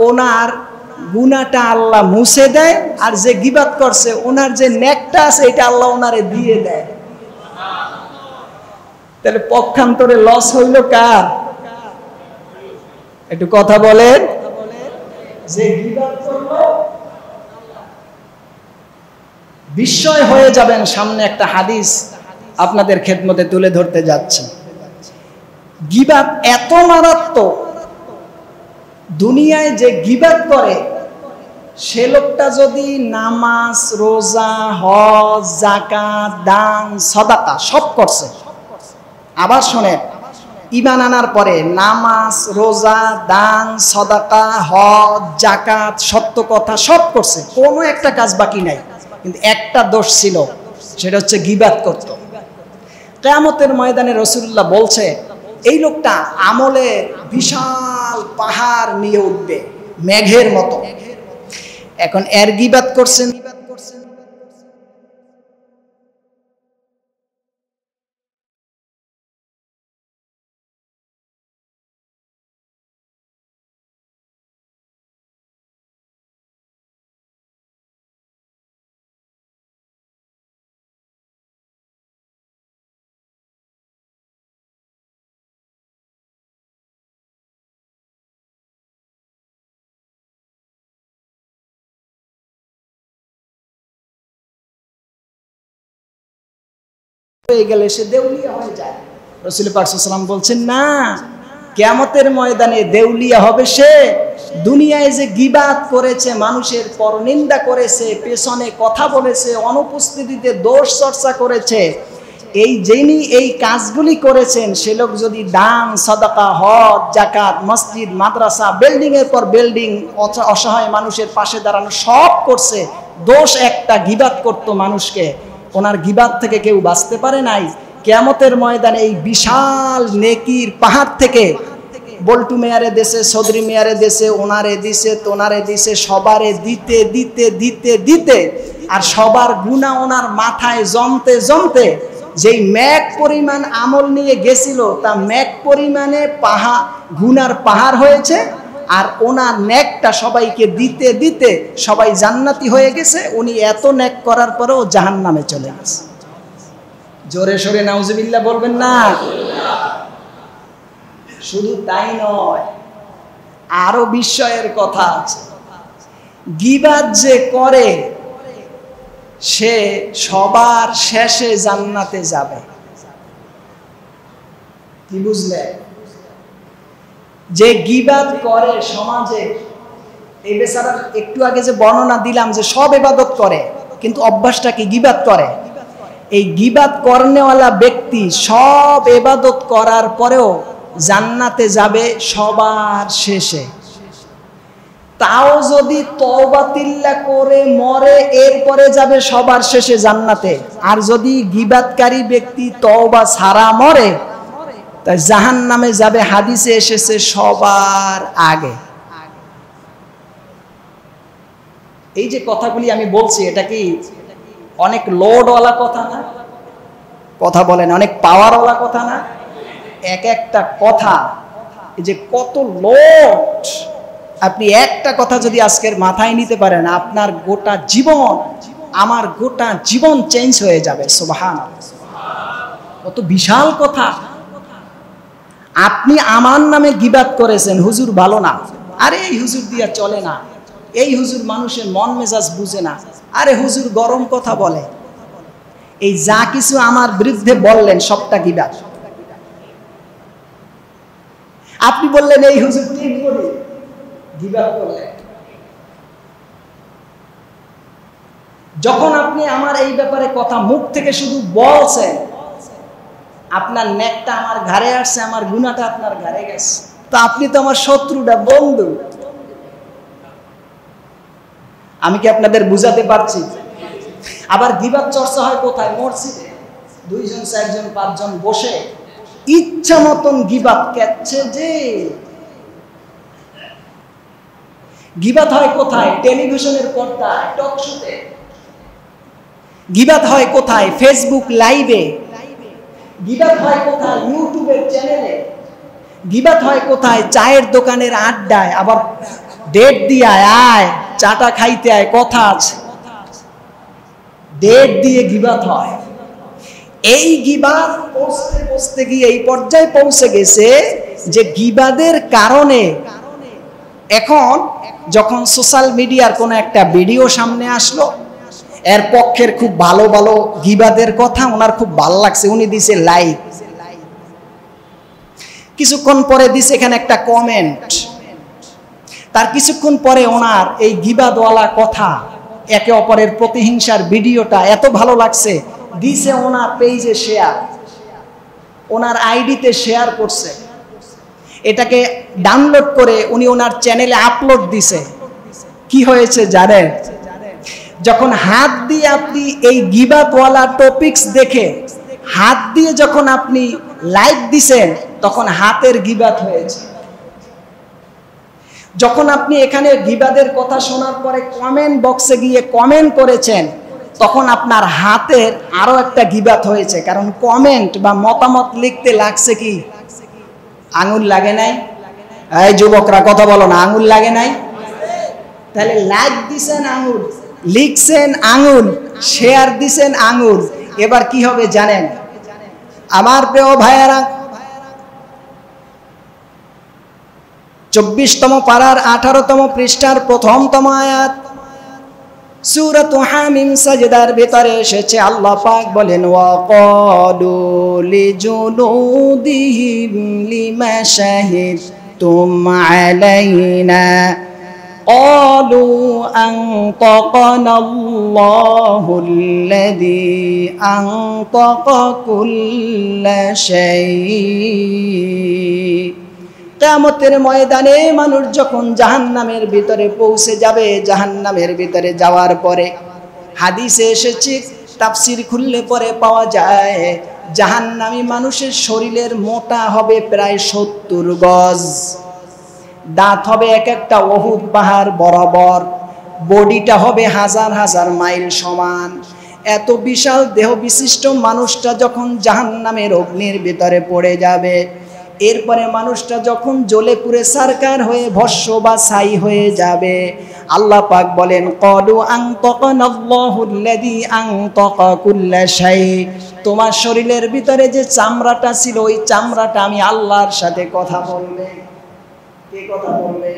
ওনার গুনাহটা আল্লাহ মুছে দেয়, আর যে গীবাত করছে ওনার যে নেকটা আছে এটা আল্লাহ ওনারে দিয়ে দেয়। তাহলে পক্ষান্তরে লস হইল কার? একটু কথা বলেন। যে গীবাত করলো বিস্ময় হয়ে যাবেন। সামনে একটা হাদিস আপনাদের খেদমতে তুলে ধরতে যাচ্ছি। গীবাত এত মারাত্মক, দুনিয়ায় যে গীবাত করে সে লোকটা যদি নামাজ, রোজা, হজ, যাকাত, দান, সাদাকা সব করছে, আবার শোনেন, ঈমান আনার পরে নামাজ, রোজা, দান, সাদাকা, হজ, যাকাত, সত্য কথা সব করছে, কোনো একটা কাজ বাকি নাই, কিন্তু একটা দোষ ছিল, সেটা হচ্ছে গীবাত করত। কিয়ামতের ময়দানে রাসূলুল্লাহ বলছে, এই লোকটা আমলের বিশাল পাহাড় নিয়ে উঠবে মেঘের মতো। এখন এর গীবাত করছেন, হয়ে গেলে সে দেউলিয়া হয়ে যায়। রাসূল পাক সাল্লাল্লাহু আলাইহি ওয়াসাল্লাম বলছেন, না, কিয়ামতের ময়দানে দেউলিয়া হবে সে দুনিয়ায় যে গীবাত করেছে, মানুষের পরনিন্দা করেছে, পেছনে কথা বলেছে, অনুপস্থিতিতে দোষ চর্চা করেছে। এই যিনি এই কাজগুলি করেছেন সে লোক যদি দান, সাদাকা, হজ, যাকাত, মসজিদ, মাদ্রাসা, বিল্ডিং এর পর বিল্ডিং, অসহায় মানুষের পাশে দাঁড়ানো সব করছে, দোষ একটা, গীবাত করত মানুষকে, ওনার গীবাত থেকে কেউ বাঁচতে পারে নাই। কিয়ামতের ময়দানে এই বিশাল নেকির পাহাড় থেকে বল্টু মেয়ারে দেশে, চৌধুরী মেয়ারে দেশে, ওনারে দিছে, তোনারে দিছে, সবারে দিতে দিতে দিতে দিতে আর সবার গুনাহ ওনার মাথায় জমতে জমতে যেই মেঘ পরিমাণ আমল নিয়ে গেছিল তা মেঘ পরিমাণে গুনার পাহাড় হয়েছে, আর ওনার নেকটা সবাইকে দিতে দিতে সবাই জান্নাতি হয়ে গেছে। উনি এত নেক করার পরেও জাহান্নামে চলে গেছে। জোরে সোরে নাউজুবিল্লাহ বলবেন না? শুধু তাই নয়, আরো বিস্ময়ের কথা আছে। গীবাত যে করে সে সবার শেষে জান্নাতে যাবে। কি বুঝলে? যে গীবাত করে সমাজে, এই বেচারার একটু আগে যে বর্ণনা দিলাম যে সব ইবাদত করে কিন্তু অভ্যাসটা কি? গীবাত করে। এই গীবাত করনেওয়ালা ব্যক্তি সব ইবাদত করার পরেও জান্নাতে যাবে সবার শেষে। তাও যদি তওবা তিল্লা করে মরে এরপরে যাবে সবার শেষে জান্নাতে। আর যদি গীবাতকারী ব্যক্তি তওবা ছাড়া মরে তা জাহান্নামে যাবে, হাদিসে এসেছে সবার আগে। এই যে কথাগুলি আমি বলছি এটা কি অনেক লোডওয়ালা কথা না? কথা বলেন, অনেক পাওয়ারওয়ালা কথা না? এক একটা কথা এই যে কত লোড, আপনি একটা কথা যদি আজকের মাথায় নিতে পারেন আপনার গোটা জীবন, আমার গোটা জীবন চেঞ্জ হয়ে যাবে। সুবহানাল্লাহ, কত বিশাল কথা। আপনি আমার নামে গীবাত করেছেন, হুজুর ভালো না, আরে এই হুজুর দিয়া চলে না, এই হুজুর মানুষের মন মেজাজ বুঝে না, আরে হুজুর গরম কথা বলে, এই যা কিছু আমার বিরুদ্ধে বললেন সবটা গীবাত। আপনি বললেন এই হুজুর ঠিক বলে, গীবাত করলেন। যখন আপনি আমার এই ব্যাপারে কথা মুখ থেকে শুধু বলছেন, আপনার নেকটা আমার ঘাড়ে আসছে, আমার গুনাহটা আপনার ঘাড়ে গেছে, তো আপনি তো আমার শত্রুটা বন্ধু। আমি কি আপনাদের বুঝাতে পারছি? আবার গীবাত চর্চা হয় কোথায়? মসজিদে 2 জন 4 জন 5 জন বসে ইচ্ছা মতন গীবাত করছে। যে গীবাত হয় কোথায়? টেলিভিশনের পর্দায়, টক শোতে। গীবাত হয় কোথায়? ফেসবুক লাইভে। গীবাত হয় কোথায়? ইউটিউবের চ্যানেলে। গীবাত হয় কোথায়? চায়ের দোকানের আড্ডায়। আবার ডেট দিয়ে আয়, চাটা খাইতে আয়, কথা আছে, ডেট দিয়ে গীবাত হয়। এই গীবাত পৌঁছতে পৌঁছতে গিয়ে এই পর্যায়ে পৌঁছে গেছে যে গীবাদের কারণে এখন যখন সোশ্যাল মিডিয়ার কোনো একটা ভিডিও সামনে আসলো, এর পক্ষের খুব ভালো ভালো গীবাদের কথা ওনার খুব ভালো লাগছে, উনি দিছে লাইক, কিছুক্ষণ পরে দিছে এখানে একটা কমেন্ট, তার কিছুক্ষণ পরে ওনার এই গীবাদওয়ালা কথা, একে অপরের প্রতিহিংসার ভিডিওটা এত ভালো লাগছে, দিছে ওনার পেজে শেয়ার, ওনার আইডিতে শেয়ার করছে, এটাকে ডাউনলোড করে উনি ওনার চ্যানেলে আপলোড দিছে। কি হয়েছে জানেন? যখন হাত দিয়ে আপনি এই গীবাতওয়ালা টপিকস দেখে হাত দিয়ে যখন আপনি লাইক দিছেন তখন হাতের গীবাত হয়েছে। যখন আপনি এখানে গীবাদের কথা শোনার পরে কমেন্ট বক্সে গিয়ে কমেন্ট করেছেন তখন আপনার হাতের আরো একটা গীবাত হয়েছে, কারণ কমেন্ট বা মতামত লিখতে লাগছে কি আঙুল লাগে নাই? এই যুবকরা কথা বলো না, আঙুল লাগে নাই? তাহলে লাইক দিছেন আঙুল, লিখছেন আঙুল, শেয়ার দিছেন আঙুল, এবার কি হবে জানেন? আমার প্রিয় ভাইয়েরা, 24তম পারার 18তম পৃষ্ঠার 1ম আয়াত সূরাত হামিম সাজদার ভিতরে এসেছে, আল্লাহ পাক বলেন ওয়াকালু লিজুলুদিহিম লিমা শাহিদতুম আলাইনা ক্বালু আনতাকানাল্লাহুল্লাযী আনতাকা কুল্লা শাই। কিয়ামতের ময়দানে মানুষ যখন জাহান্নামের ভিতরে পৌঁছে যাবে, জাহান্নামের ভিতরে যাওয়ার পরে হাদিসে এসেছে, তাফসীর খুললে পরে পাওয়া যায় জাহান্নামী মানুষের শরীরের মোটা হবে প্রায় 70 গজ, দাঁত হবে এক একটা উহুদ পাহাড় বরাবর, বডিটা হবে হাজার হাজার মাইল সমান। এত বিশাল দেহ বিশিষ্ট মানুষটা যখন জাহান্নামের অগ্নির ভিতরে পড়ে যাবে, এরপরে মানুষটা যখন জ্বলে পুড়ে সারকার হয়ে ভস্ম বা ছাই হয়ে যাবে, আল্লাহ পাক বলেন ক্বালু আনতাকানাল্লাহুল্লাযী আনতাকা কুল্লা শাই, তোমার শরীরের ভিতরে যে চামড়াটা ছিল ওই চামড়াটা আমি আল্লাহর সাথে কথা বলবে। কে কথা বলবে?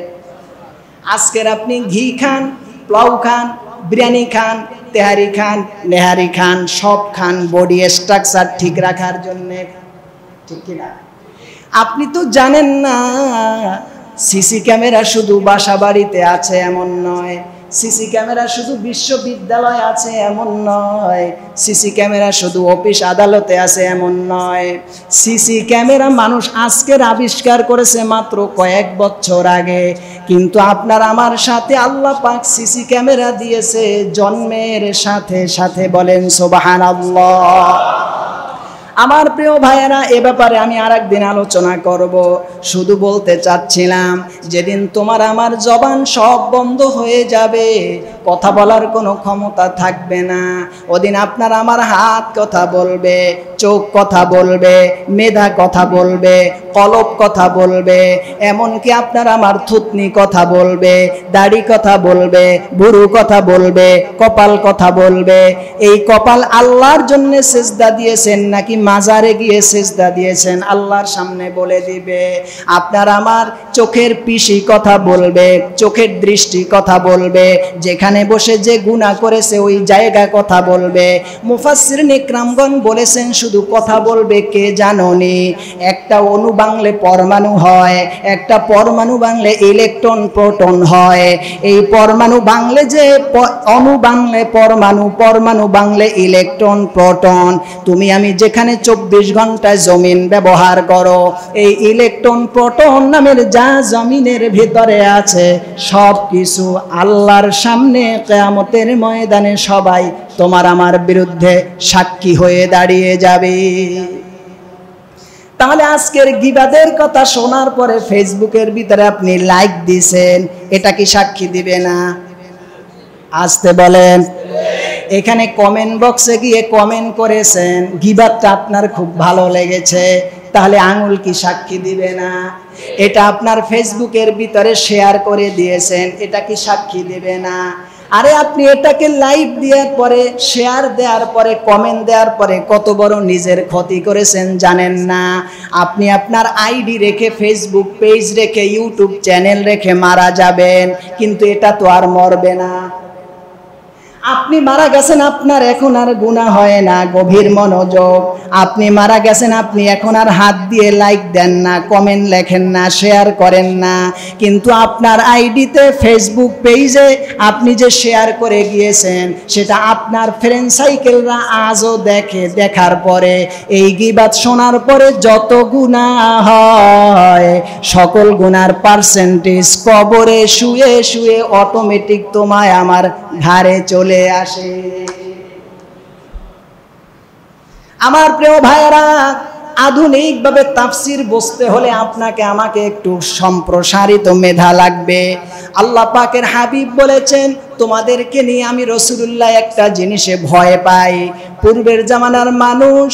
আজকের আপনি ঘি খান, পোলাও খান, বিরিয়ানি খান, তেহারি খান, নেহারি খান, সব খান বডি স্ট্রাকচার ঠিক রাখার জন্য, ঠিক কিনা? আপনি তো জানেন না সিসি ক্যামেরা শুধু বাসা বাড়িতে আছে এমন নয়, সিসি ক্যামেরা শুধু বিশ্ববিদ্যালয় আছে এমন নয়, সিসি ক্যামেরা শুধু অফিস আদালতে আছে এমন নয়। সিসি ক্যামেরা মানুষ আজকের আবিষ্কার করেছে মাত্র কয়েক বছর আগে, কিন্তু আপনার আমার সাথে আল্লাহ পাক সিসি ক্যামেরা দিয়েছে জন্মের সাথে সাথে। বলেন সুবহানাল্লাহ। আমার প্রিয় ভাইয়েরা, এ ব্যাপারে আমি আরেকদিন আলোচনা করব। শুধু বলতে চাচ্ছিলাম, যেদিন তোমার আমার জবান সব বন্ধ হয়ে যাবে, কথা বলার কোনো ক্ষমতা থাকবে না, ওদিন আপনার আমার হাত কথা বলবে, চোখ কথা বলবে, মেধা কথা বলবে, কলব কথা বলবে, এমনকি আপনার আমার থুতনি কথা বলবে, দাড়ি কথা বলবে, ভুরু কথা বলবে, কপাল কথা বলবে। এই কপাল আল্লাহর জন্য সেজদা দিয়েছেন নাকি মাজারে গিয়ে সেজদা দিয়েছেন, আল্লাহর সামনে বলে দিবে। আপনার আমার চোখের পিসি কথা বলবে, চোখের দৃষ্টি কথা বলবে, যেখানে বসে যে গুনাহ করেছে ওই জায়গা কথা বলবে। মুফাসসিরিন ইকরামগণ বলেছেন শুধু কথা বলবে কে জানোনি? একটা অণু বাংলে পরমাণু হয়, একটা পরমাণু বাংলে ইলেকট্রন প্রোটন হয়। এই পরমাণু বাংলে যে অণু বাংলে পরমাণু, পরমাণু বাংলে ইলেকট্রন প্রোটন। তুমি আমি যেখানে 24 ঘন্টায় জমিন ব্যবহার করো, এই ইলেকট্রন প্রোটন নামের যা জমিনের ভিতরে আছে সব কিছু আল্লাহর সামনে কিয়ামতের ময়দানে সবাই তোমার আমার বিরুদ্ধে সাক্ষী হয়ে দাঁড়িয়ে যাবে। তাহলে আজকের গিবাদের কথা শোনার পরে ফেসবুকের ভিতরে আপনি লাইক দিয়েছেন, এটা কি সাক্ষী দিবে না? আসতে বলেন। এখানে কমেন্ট বক্সে গিয়ে কমেন্ট করেছেন, গিবাদটা আপনার খুব ভালো লেগেছে, তাহলে আঙুল কি সাক্ষী দিবে না? এটা আপনার ফেসবুকের ভিতরে শেয়ার করে দিয়েছেন, এটা কি সাক্ষী দিবে না? আরে আপনি এটাকে লাইক দেওয়ার পরে, শেয়ার দেওয়ার পরে, কমেন্ট দেওয়ার পরে কত বড় নিজের ক্ষতি করেছেন জানেন না? আপনি আপনার আইডি রেখে, ফেসবুক পেজ রেখে, ইউটিউব চ্যানেল রেখে মারা যাবেন, কিন্তু এটা তো আর মরবে না। আপনি মারা গেছেন, আপনার এখন আর গুনাহ হয় না। গভীর মনোযোগ। আপনি মারা গেছেন, আপনি এখন আর হাত দিয়ে লাইক দেন না, কমেন্ট লেখেন না, শেয়ার করেন না, কিন্তু আপনার আইডিতে, ফেসবুক পেজে আপনি যে শেয়ার করে গিয়েছেন সেটা আপনার ফ্রেন্ড সাইকেলরা আজও দেখে। দেখার পরে, এই গীবাত শোনার পরে যত গুনাহ হয় সকল গুনার পার্সেন্টেজ কবরে শুয়ে শুয়ে অটোমেটিক তোমায় আমার ঘাড়ে চলে আসে। আমার প্রিয় ভাইয়েরা, আধুনিকভাবে তাফসির বুঝতে হলে আপনাকে আমাকে একটু সম্প্রসারিত মেধা লাগবে। আল্লাহ পাকের হাবিব বলেছেন, তোমাদেরকে নিয়ে আমি রাসূলুল্লাহ একটা জিনিসে ভয় পাই। পূর্বের জামানার মানুষ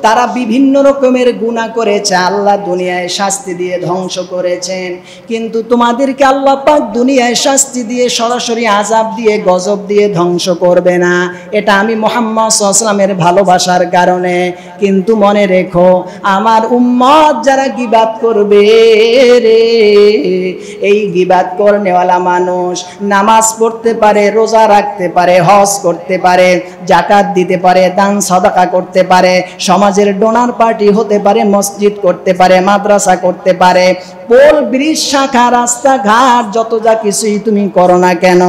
তারা বিভিন্ন রকমের গুনাহ করেছে, আল্লাহ দুনিয়ায় শাস্তি দিয়ে ধ্বংস করেছেন, কিন্তু তোমাদেরকে আল্লাহ পাক দুনিয়ায় শাস্তি দিয়ে, সরাসরি আযাব দিয়ে, গজব দিয়ে ধ্বংস করবে না। এটা আমি মুহাম্মদ সাল্লাল্লাহু আলাইহি ওয়াসাল্লামের ভালোবাসার কারণে। কিন্তু মনে রেখো, আমার উম্মত যারা গীবাত করবে রে, এই গীবাত করনেওয়ালা মানুষ নামাজ পড়তে পারে, রোজা রাখতে পারে, হজ করতে পারে, যাকাত দিতে পারে, দান সাদাকা করতে পারে, সমাজের ডোনার পার্টি হতে পারে, মসজিদ করতে পারে, মাদ্রাসা করতে পারে, পোল ব্রিজ, শাখা, রাস্তাঘাট, যত যা কিছুই তুমি করো না কেন,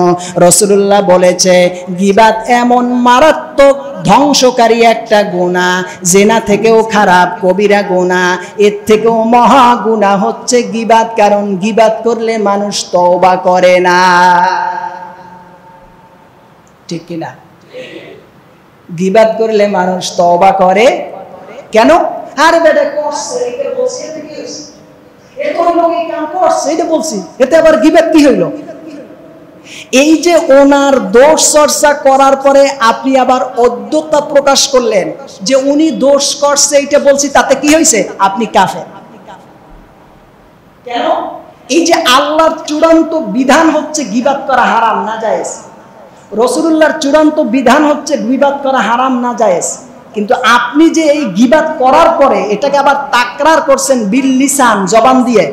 রাসূলুল্লাহ বলেছে গীবাত এমন মারাত্মক ধ্বংসকারী একটা গুনাহ, জিনা থেকেও খারাপ কবিরা গুনাহ, এর থেকেও মহা গুনাহ হচ্ছে গীবাত। কারণ গীবাত করলে মানুষ তওবা করে না, ঠিক কিনা? গীবাত করলে মানুষ তওবা করে কেন? আরে বেটা করছে, এটা বলছি, এটা কি হইছে? এত লোক এই কাম করছে, এটা বলছি, এতে আবার গীবাত কি হইলো? এই যে ওনার দোষ চর্চা করার পরে আপনি আবার অদ্যতা প্রকাশ করলেন যে উনি দোষ করছে, এইটা বলছি, তাতে কি হয়েছে? আপনি কাফের। কেন? এই যে আল্লাহর চূড়ান্ত বিধান হচ্ছে গীবাত করা হারাম না জায়েজ, রাসূলুল্লাহর চূড়ান্ত বিধান হচ্ছে গীবাত করা হারাম না জায়েজ, কিন্তু আপনি যে এই গীবাত করার পরে এটাকে আবার তাকরার করছেন বিল লিসান, জবান দিয়ে।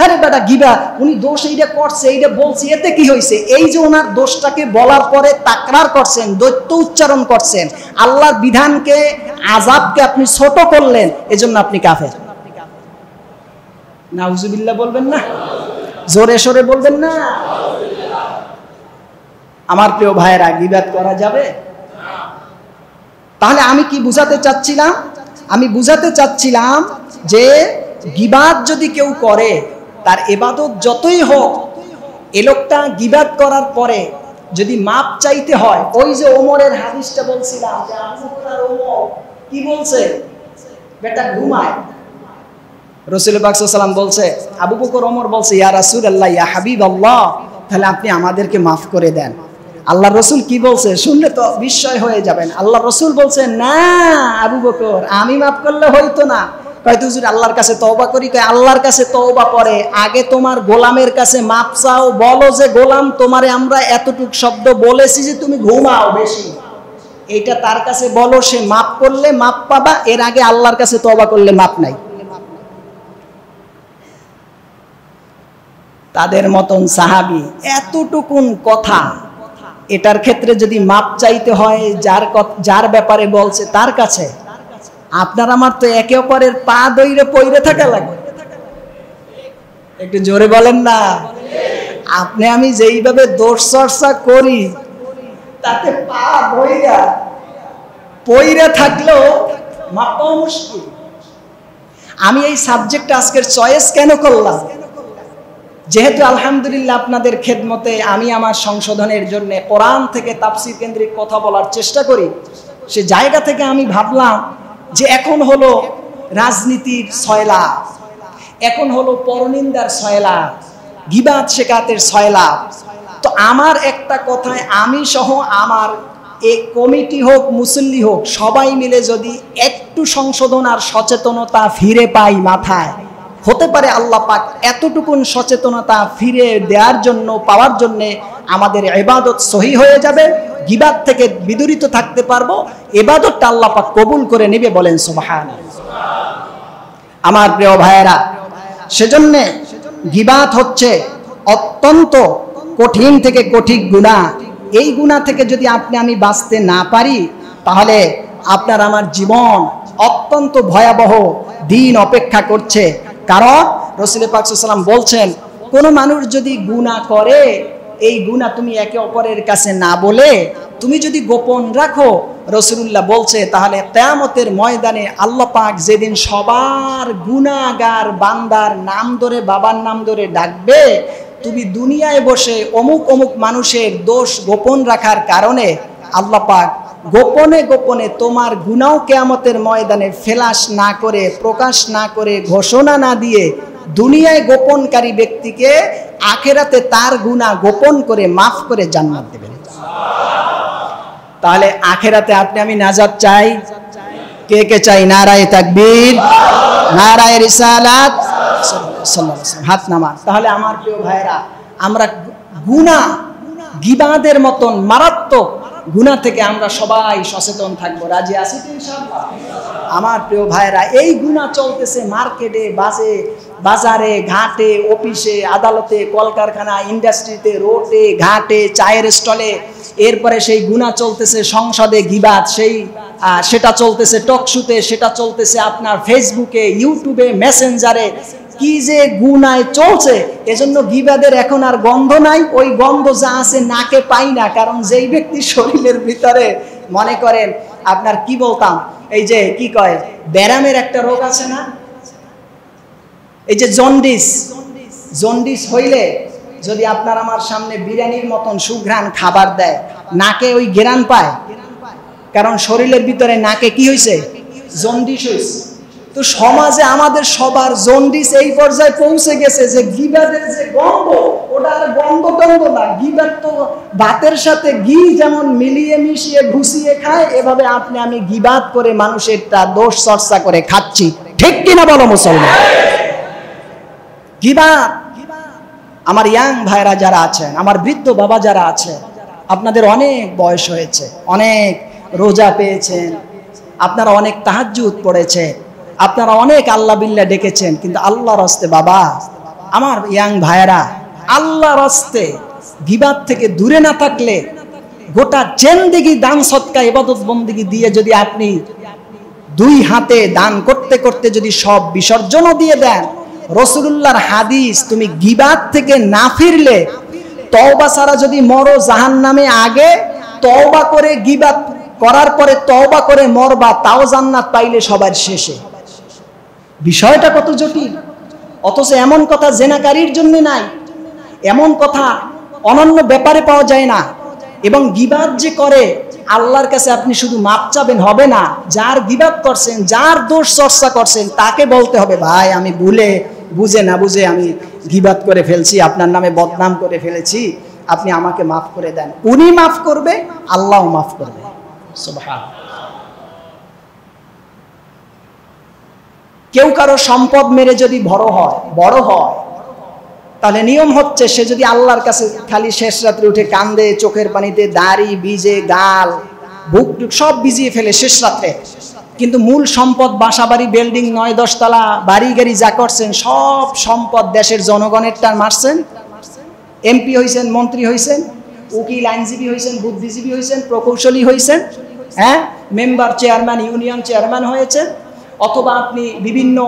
আরে বেটা গীবাত, উনি দোষ এইটা করছে, এইটা বলছি, এতে কি হয়েছে? এই যে ওনার দোষটাকে বলার পরে তাকরার করছেন, দৈত্য উচ্চারণ করছেন, আল্লাহর বিধানকে, আযাবকে আপনি ছোট করলেন, এজন্য আপনি কাফের। নাউজুবিল্লাহ বলবেন না? জোরে সোরে বলবেন না? আমার প্রিয় ভাইয়েরা, গীবাত করা যাবে? তাহলে আমি কি বুঝাতে চাচ্ছিলাম? আমি বুঝাতে চাচ্ছিলাম যে গীবাত যদি কেউ করে, তার ইবাদত যতই হোক, এ লোকটা গীবাত করার পরে যদি মাপ চাইতে হয়, ওই যে ওমরের হাদিসটা বলছিলাম যে আবু বকর আর ওমর কি বলছে, বেটা ঘুমায়। রাসূল পাক সাল্লাল্লাহু আলাইহি ওয়াসাল্লাম বলছে, আবু বকর ওমর বলছে, ইয়া রাসূলুল্লাহ, ইয়া হাবিবাল্লাহ, তাহলে আপনি আমাদেরকে মাফ করে দেন। আল্লাহ রসুল কি বলছে শুনলে তো বিস্ময় হয়ে যাবেন। আল্লাহ রসুল বলছে, না আবু বকর, আমি মাফ করলে হইতো না। কয় হুজুর আল্লাহর কাছে তওবা করি? কয় আল্লাহর কাছে তওবা পরে, আগে তোমার গোলামের কাছে মাপ চাও, বলো যে গোলাম, তোমারে আমরা এতটুক শব্দ বলেছি যে তুমি ঘুমাও বেশি, এইটা তার কাছে বলো, সে মাপ করলে মাপ পাবা, এর আগে আল্লাহর কাছে তওবা করলে মাপ নাই। তাদের মতন সাহাবী এতটুকুন কথা, এটার ক্ষেত্রে যদি মাপ চাইতে হয় যার ব্যাপারে বলছে তার কাছে, আপনার আমার তো একে অপরের পা দইরে পইরে থাকা লাগবে। একটু জোরে বলেন না। আপনি আমি যেইভাবে দোষ চর্চা করি, তাতে পা দইরা পইরে থাকলেও মাপ পাওয়া মুশকিল। আমি এই সাবজেক্ট আজকের চয়েস কেন করলাম? যেহেতু আলহামদুলিল্লাহ আপনাদের খেদমতে আমি আমার সংশোধনের জন্য কোরআন থেকে তাফসীর কেন্দ্রিক কথা বলার চেষ্টা করি, সে জায়গা থেকে আমি ভাবলাম যে এখন হলো রাজনীতির ছয়লা, এখন হলো পরনিন্দার ছয়লা, গীবাত শেখাতের ছয়লা। তো আমার একটা কথায় আমি সহ আমার এই কমিটি হোক, মুসল্লি হোক, সবাই মিলে যদি একটু সংশোধন আর সচেতনতা ফিরে পাই মাথায়, হতে পারে আল্লাহ পাক এতটুকুন সচেতনতা ফিরে দেওয়ার জন্য, পাওয়ার জন্য আমাদের ইবাদত সহি হয়ে যাবে, গীবাত থেকে বিদূরিত থাকতে পারবো, ইবাদতটা আল্লাহ পাক কবুল করে নেবে। বলেন সুবহানাল্লাহ। আমার প্রিয় ভাইয়েরা, সেজন্য গীবাত হচ্ছে অত্যন্ত কঠিন থেকে কঠিন গুনাহ। এই গুনাহ থেকে যদি আপনি আমি বাঁচতে না পারি, তাহলে আপনার আমার জীবন অত্যন্ত ভয়াবহ দিন অপেক্ষা করছে। কারণ রাসূল পাক সাল্লাল্লাহু আলাইহি ওয়াসাল্লাম বলছেন, কোন মানুষ যদি গুনাহ করে, এই গুনাহ তুমি একে অপরের কাছে না বলে তুমি যদি গোপন রাখো, রাসূলুল্লাহ বলছে, তাহলে কিয়ামতের ময়দানে আল্লাহ পাক যেদিন সবার গুনাহগার বান্দার নাম ধরে, বাবার নাম ধরে ডাকবে, তুমি দুনিয়ায় বসে অমুক অমুক মানুষের দোষ গোপন রাখার কারণে আল্লাহ পাক গোপনে গোপনে তোমার গুনাহ কিয়ামতের ময়দানে ফেলাস না করে, প্রকাশ না করে, ঘোষণা না দিয়ে দুনিয়ায় গোপনকারী ব্যক্তিকে আখিরাতে তার গুনাহ গোপন করে মাফ করে জান্নাত দেবেন। তাহলে আখিরাতে আপনি আমি নাজাত চাই? কে কে চাই? নারায়ে তাকবীর, নারায়ে রিসালাত, সাল্লাল্লাহু আলাইহি ওয়াসাল্লাম। হাত নামান। তাহলে আমার প্রিয় ভাইরা, আমরা গুনাহ, গীবাতের মতন মারাত্মক গুনাহ থেকে আমরা সবাই সচেতন থাকবো। রাজি আছি তো ইনশাআল্লাহ? আমার প্রিয় ভাইরা, এই গুনাহ চলতেছে মার্কেটে, বাজারে, ঘাটে, অফিসে, আদালতে, কলকারখানা, ইন্ডাস্ট্রিতে, রোডে, ঘাটে, চায়ের স্টলে। এরপরে সেই গুনাহ চলতেছে সংসদে গীবাত, সেটা চলতেছে টকশুতে, সেটা চলতেছে আপনার ফেসবুকে, ইউটিউবে, মেসেঞ্জারে। কি যে গুনাহ চলছে, এজন্য গীবাদের এখন আর গন্ধ নাই। ওই গন্ধ যা আছে নাকে পাই না। কারণ যেই ব্যক্তি শরীরের ভিতরে, মনে করেন আপনার কি বলতাম, এই যে কি কয়, ব্যারামের একটা রোগ আছে না, এই যে জন্ডিস হইলে যদি আপনার আমার সামনে বিরিয়ানির মতন সুঘ্রাণ খাবার দেয়, নাকে ওই ঘ্রাণ পায়, কারণ শরীরের ভিতরে নাকে কি হয়েছে, জন্ডিস হয়েছে। তো সমাজে আমাদের সবার জন্ডিস এই পর্যায়ে পৌঁছে গেছে যে গীবাতের যে গন্ধ, ওটা আর গন্ধ না, গীবাত তো ভাতের সাথে ঘি যেমন মিলিয়ে মিশিয়ে ঘুষিয়ে খায়, এভাবে আপনি আমি গীবাত করে মানুষের দোষ চর্চা করে খাচ্ছি। ঠিক কিনা বলো মুসলমান? গীবাত, আমার ইয়াং ভাইরা যারা আছেন, আমার বৃদ্ধ বাবা যারা আছেন, আপনাদের অনেক বয়স হয়েছে, অনেক রোজা পেয়েছেন, আপনারা অনেক তাহাজ্জুদ পড়েছেন, আপনারা অনেক আল্লাহ বিল্লাহ ডেকেছেন, কিন্তু আল্লাহর রাস্তে বাবা, আমার ইয়াং ভাইরা, আল্লাহর রাস্তে গীবাত থেকে দূরে না থাকলে গোটা জিন্দেগি দান সদকা ইবাদত বন্দেগি দিয়ে যদি আপনি দুই হাতে দান করতে করতে যদি সব বিসর্জনও দিয়ে দেন, রাসূলুল্লাহর হাদিস, তুমি গীবাত থেকে না ফিরলে তওবা ছাড়া যদি মরো জাহান্নামে, আগে তওবা করে গীবাত করার পরে তওবা করে মরবা, তাও জান্নাত পাইলে সবার শেষে। বিষয়টা কত জটিল। অথচ এমন কথা জেনাকারীর জন্য নাই, এমন কথা অনন্য ব্যাপারে পাওয়া যায় না। এবং গীবাত যে করে আল্লাহর কাছে আপনি শুধু মাপ চাবেন হবে না, যার গীবাত করছেন, যার দোষ চর্চা করছেন, তাকে বলতে হবে ভাই আমি ভুলে বুঝে না বুঝে আমি গীবাত করে ফেলছি, আপনার নামে বদনাম করে ফেলেছি, আপনি আমাকে মাফ করে দেন। উনি মাফ করবে, আল্লাহও মাফ করবে। সুবহানাল্লাহ। কেউ কারো সম্পদ মেরে যদি বড় হয় তাহলে নিয়ম হচ্ছে সে যদি আল্লাহর কাছে খালি শেষ রাত্রে উঠে কান্দে, চোখের পানিতে দাড়ি ভিজে, গাল বুক টুক সব ভিজিয়ে ফেলে শেষ রাত্রে, কিন্তু মূল সম্পদ বাসা বাড়ি বিল্ডিং 9-10 তলা বাড়ি গাড়ি যা করছেন সব সম্পদ দেশের জনগণেরটা মারছেন। এমপি হয়েছেন, মন্ত্রী হয়েছেন, উকিল আইনজীবী হয়েছেন, বুদ্ধিজীবী হয়েছেন, প্রকৌশলী হয়েছেন, হ্যাঁ, মেম্বার চেয়ারম্যান, ইউনিয়ন চেয়ারম্যান হয়েছেন, অথবা আপনি বিভিন্ন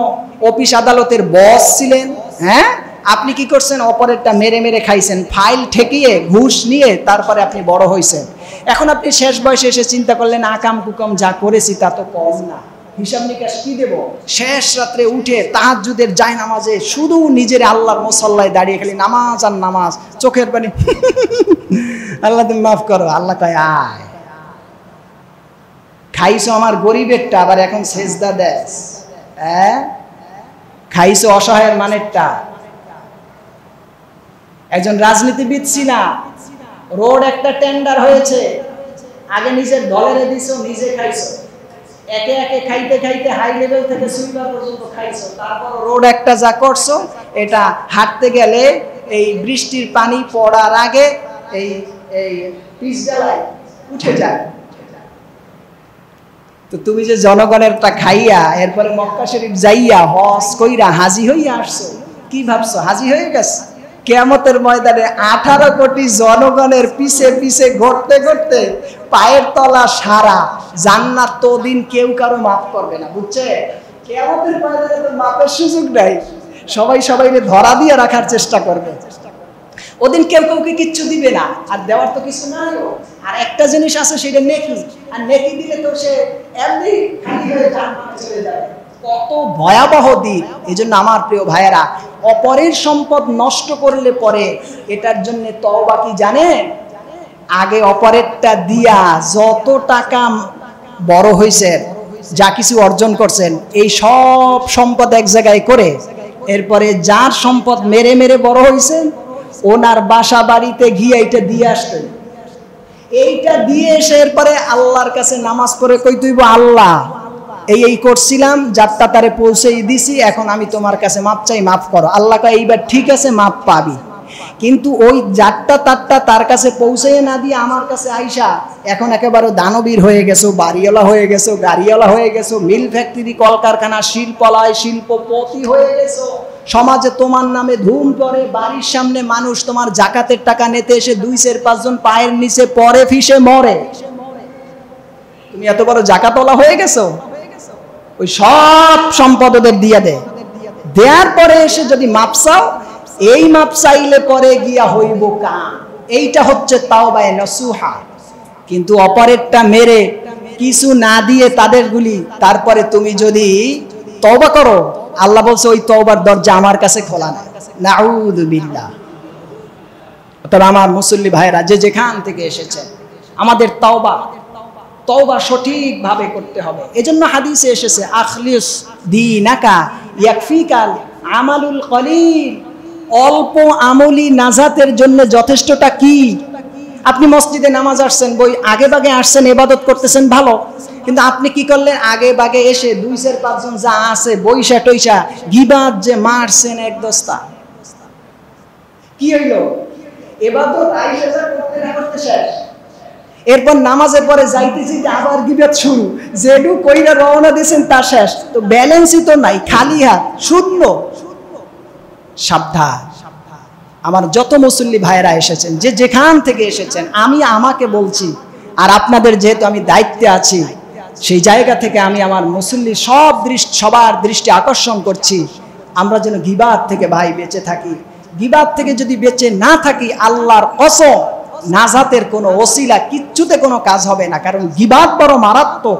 অফিস আদালতের বস ছিলেন, হ্যাঁ, আপনি কি করছেন? অপরেরটা মেরে মেরে খাইছেন, ফাইল ঠেকিয়ে ঘুষ নিয়ে তারপরে আপনি বড় হয়েছেন। এখন আপনি শেষ বয়সে এসে চিন্তা করলেন আকাম কুকাম যা করেছি তা তো কম না, হিসাব নিকাশ কি দেব? শেষ রাত্রে উঠে তাহাজ্জুদের জায়নামাজে শুধু নিজের আল্লাহর মুসল্লায় দাঁড়িয়ে খালি নামাজ আর নামাজ, চোখের পানি আল্লাহ তুমি মাফ করো। আল্লাহ কয় আয়, খাইছো আমার গরিবেরটা, আবার এখন সেজদা দেস, হ্যাঁ, খাইছো অসহায়ের মানেরটা। একজন রাজনীতিবিদ ছিলা, রোড একটা টেন্ডার হয়েছে, আগে নিজের দলের দিছো, নিজে খাইছো, একে একে খাইতে খাইতে হাই লেভেল থেকে সুইপার পর্যন্ত খাইছো, তারপর রোড একটা যা করছো, এটা হাঁটতে গেলে এই বৃষ্টির পানি পড়ার আগে এই এই পিচডালায় উঠে যায়। তো তুমি যে জনগণেরটা খাইয়া এরপরে মক্কা শরীফ যাইয়া হজ কইরা হাজি হইয়া আসছো, কি ভাবছো হাজি হয়ে গেছে? কিয়ামতের ময়দানে 18 কোটি জনগণের পিছে পিছে ঘুরতে ঘুরতে পায়ের তলা সারা, জান্নাত তো দিন কেউ কারো মাফ করবে না, বুঝছে? কিয়ামতের ময়দানে তো মাপের সুযোগ নাই, সবাই সবাইকে ধরা দিয়ে রাখার চেষ্টা করবে। ওদিন কেউ কাউকে কিচ্ছু দিবে না, আর দেওয়ার তো কিছু নাই। আর একটা জিনিস আছে, সেটা নেকি, আর নেকি দিলে তো সে এমনি খালি হয়ে জান্নাতে চলে যাবে। কত ভয়াবহ দিন। এই জন্য আমার প্রিয় ভাইয়েরা, অপরের সম্পদ নষ্ট করলে পরে এটার জন্য তওবা কি জানেন? আগে অপরেরটা দিয়া যত টাকা বড় হয়েছেন, যা কিছু অর্জন করছেন, এই সব সম্পদ এক জায়গায় করে এরপরে যার সম্পদ মেরে মেরে বড় হয়েছেন ওনার বাসা বাড়িতে গিয়ে এইটা দিয়ে আসতেন। এইটা দিয়ে এসে এরপরে আল্লাহর কাছে নামাজ পড়ে কই তুইব আল্লাহ এই করছিলাম, যারটা তারে পৌঁছেই দিছি, এখন আমি তোমার কাছে মাপ চাই, মাফ করো। আল্লাহ কয় এইবার ঠিক আছে, মাপ পাবি। কিন্তু ওই যারটা তারটা তার কাছে পৌঁছে না দিয়ে আমার কাছে আইসা এখন একেবারে দানবীর হয়ে গেছো, বাড়িওয়ালা হয়ে গেছো, গাড়িওয়ালা হয়ে গেছো, মিল ফ্যাক্টরি কলকারখানা শিল্পালয় শিল্পপতি হয়ে গেছো, সমাজে তোমার নামে ধুম পড়ে, বাড়ির সামনে মানুষ তোমার জাকাতের টাকা নিতে এসে 2-4-5 জন পায়ের নিচে পরে ফিসে মরে। তুমি এত বড় জাকাতওয়ালা হয়ে গেছো। ওই সব সম্পদ ওদের দিয়ে দেওয়ার পরে এসে যদি মাপ চাও, এই মাপ চাইলে পরে গিয়া হইব কাম। এইটা হচ্ছে তাওবায়ে নসুহা। কিন্তু অপরেরটা মেরে কিছু না দিয়ে তাদের গুলি, তারপরে তুমি যদি তওবা করো, আল্লাহ বলছে ওই তওবার দরজা আমার কাছে খোলা নাই। নাউযু বিল্লাহ। তবে আমার মুসল্লি ভাইরা যে যেখান থেকে এসেছে, আমাদের তওবা সঠিকভাবে করতে হবে। এজন্য হাদিসে এসেছে আখলিস দীনাকা ইয়াকফিকাল আমালুল কলিল। অল্প আমলি নাজাতের জন্য যথেষ্টটা কি? আপনি মসজিদে নামাজ আসছেন, বই আগে বাগে আসছেন, ইবাদত করতেছেন ভালো, কিন্তু আপনি কি করলেন? আগে বাগে এসে 2-4-5 জন যা আছে বইসা টইসা গিবাত যে মারছেন এক দস্তা, কি হইল? ইবাদত আইসা যা করতে না করতে শেষ। এরপর নামাজের পরে যাইতে যাইতে আবার গিবাত শুরু, যেটু কইরা রওনা দিয়েছেন তা শেষ। তো ব্যালেন্সই তো নাই, খালি হাত, শূন্য। সাবধান। আমার যত মুসল্লি ভাইরা এসেছেন, যে যেখান থেকে এসেছেন, আমি আমাকে বলছি, আর আপনাদের যেহেতু আমি দায়িত্বে আছি, সেই জায়গা থেকে আমি আমার মুসল্লি সবার দৃষ্টি আকর্ষণ করছি, আমরা যেন গিবাত থেকে ভাই বেঁচে থাকি। গিবাত থেকে যদি বেঁচে না থাকি, আল্লাহর কসম নাজাতের কোনো ওসিলা কিচ্ছুতে কোনো কাজ হবে না। কারণ গিবাত বড় মারাত্মক।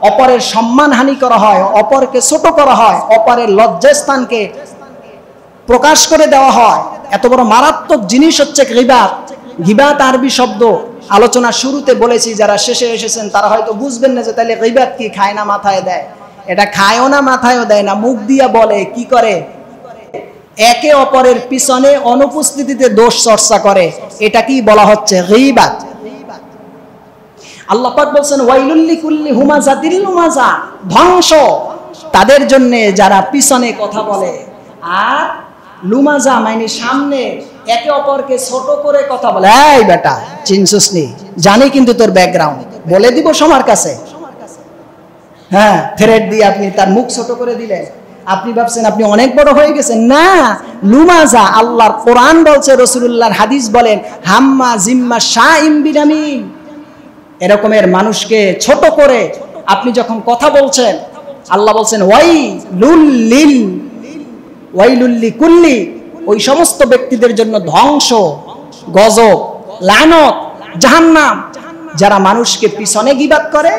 অপরের সম্মানহানি করা হয়, অপরকে ছোট করা হয়, অপরের লজ্জাস্থানকে প্রকাশ করে দেওয়া হয়। এত বড় মারাত্মক জিনিস হচ্ছে গিবাত। গিবাত আরবি শব্দ, আলোচনা শুরুতে বলেছি, যারা শেষে এসেছেন তারা হয়তো বুঝবেন না যে তাহলে গিবাত কি, খায় না মাথায় দেয়। এটা খায়ও না মাথায়ও দেয় না, মুখ দিয়া বলে। কি করে? একে অপরের পিছনে অনুপস্থিতিতে দোষ চর্চা করে। এটা কি বলা হচ্ছে? গীবাত। আল্লাহ পাক বলেন ওয়াইলুল লিকুল্লি হুমাযাতিল লুমাযা, ধ্বংস তাদের জন্য যারা পিছনে কথা বলে। আর লুমাযা মানে সামনে একে অপরকে ছোট করে কথা বলে। এই বেটা চিনছস নি, জানি কিন্তু তোর ব্যাকগ্রাউন্ড, বলে দিব সবার কাছে। হ্যাঁ, থ্রেড দিয়ে আপনি তার মুখ ছোট করে দিলেন, আপনি ভাবছেন আপনি অনেক বড় হয়ে গেছেন। না, লুমাজা আল্লাহর কোরআন বলছে, রাসূলুল্লাহর হাদিস বলেন, হাম্মা জিম্মা শাইম বিনামিন, এরকমের মানুষকে ছোট করে আপনি যখন কথা বলছেন, আল্লাহ বলছেন ওয়াইলুল লিকুল্লি, ওই সমস্ত ব্যক্তিদের জন্য ধ্বংস, গজব, লানত, জাহান্নাম, যারা মানুষকে পিছনে গীবাত করে,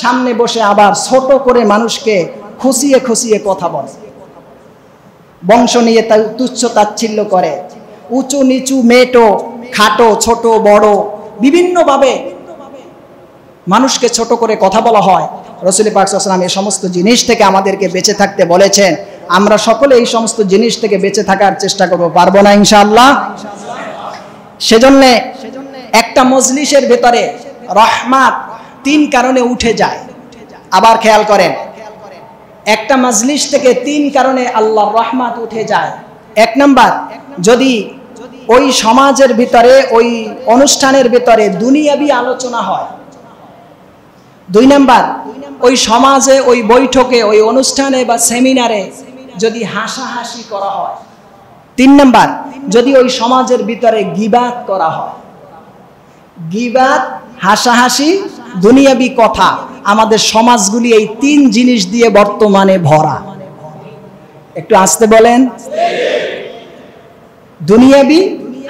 সামনে বসে আবার ছোট করে মানুষকে খুশিয়ে খুশিয়ে কথা বলে, বংশ নিয়ে তাই তুচ্ছ তাচ্ছিল্য করে, উঁচু নিচু, মেটো খাটো, ছোট বড়, বিভিন্নভাবে মানুষকে ছোট করে কথা বলা হয়। রাসূল পাক সাল্লাল্লাহু আলাইহি ওয়াসাল্লাম এই সমস্ত জিনিস থেকে আমাদেরকে বেঁচে থাকতে বলেছেন। আমরা সকলে এই সমস্ত জিনিস থেকে বেঁচে থাকার চেষ্টা করব, পারবো না ইনশাআল্লাহ? সেজন্য একটা মজলিসের ভেতরে রহমত 3 কারণে উঠে যায়। আবার খেয়াল করেন, একটা মজলিস থেকে 3 কারণে আল্লাহর রহমত উঠে যায়। 1 নাম্বার, যদি ওই সমাজের ভিতরে, ওই অনুষ্ঠানের ভিতরে দুনিয়াবি আলোচনা হয়। 2 নাম্বার, ওই সমাজে, ওই বৈঠকে, ওই অনুষ্ঠানে বা সেমিনারে যদি হাসাহাসি করা হয়। 3 নাম্বার, যদি ওই সমাজের ভিতরে গীবাত করা হয়। গীবাত, হাসাহাসি, দুনিয়াবি কথা, আমাদের সমাজগুলি এই 3 জিনিস দিয়ে বর্তমানে ভরা। একটু আস্তে বলেন। দুনিয়াবি,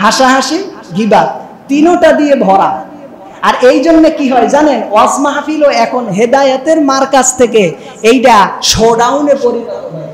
হাসাহাসি, গীবাত, 3টা দিয়ে ভরা। আর এই জন্য কি হয় জানেন, ওয়াজ মাহফিলও এখন হেদায়েতের মার্কাজ থেকে এইটা শোডাউনে পরিণত হয়।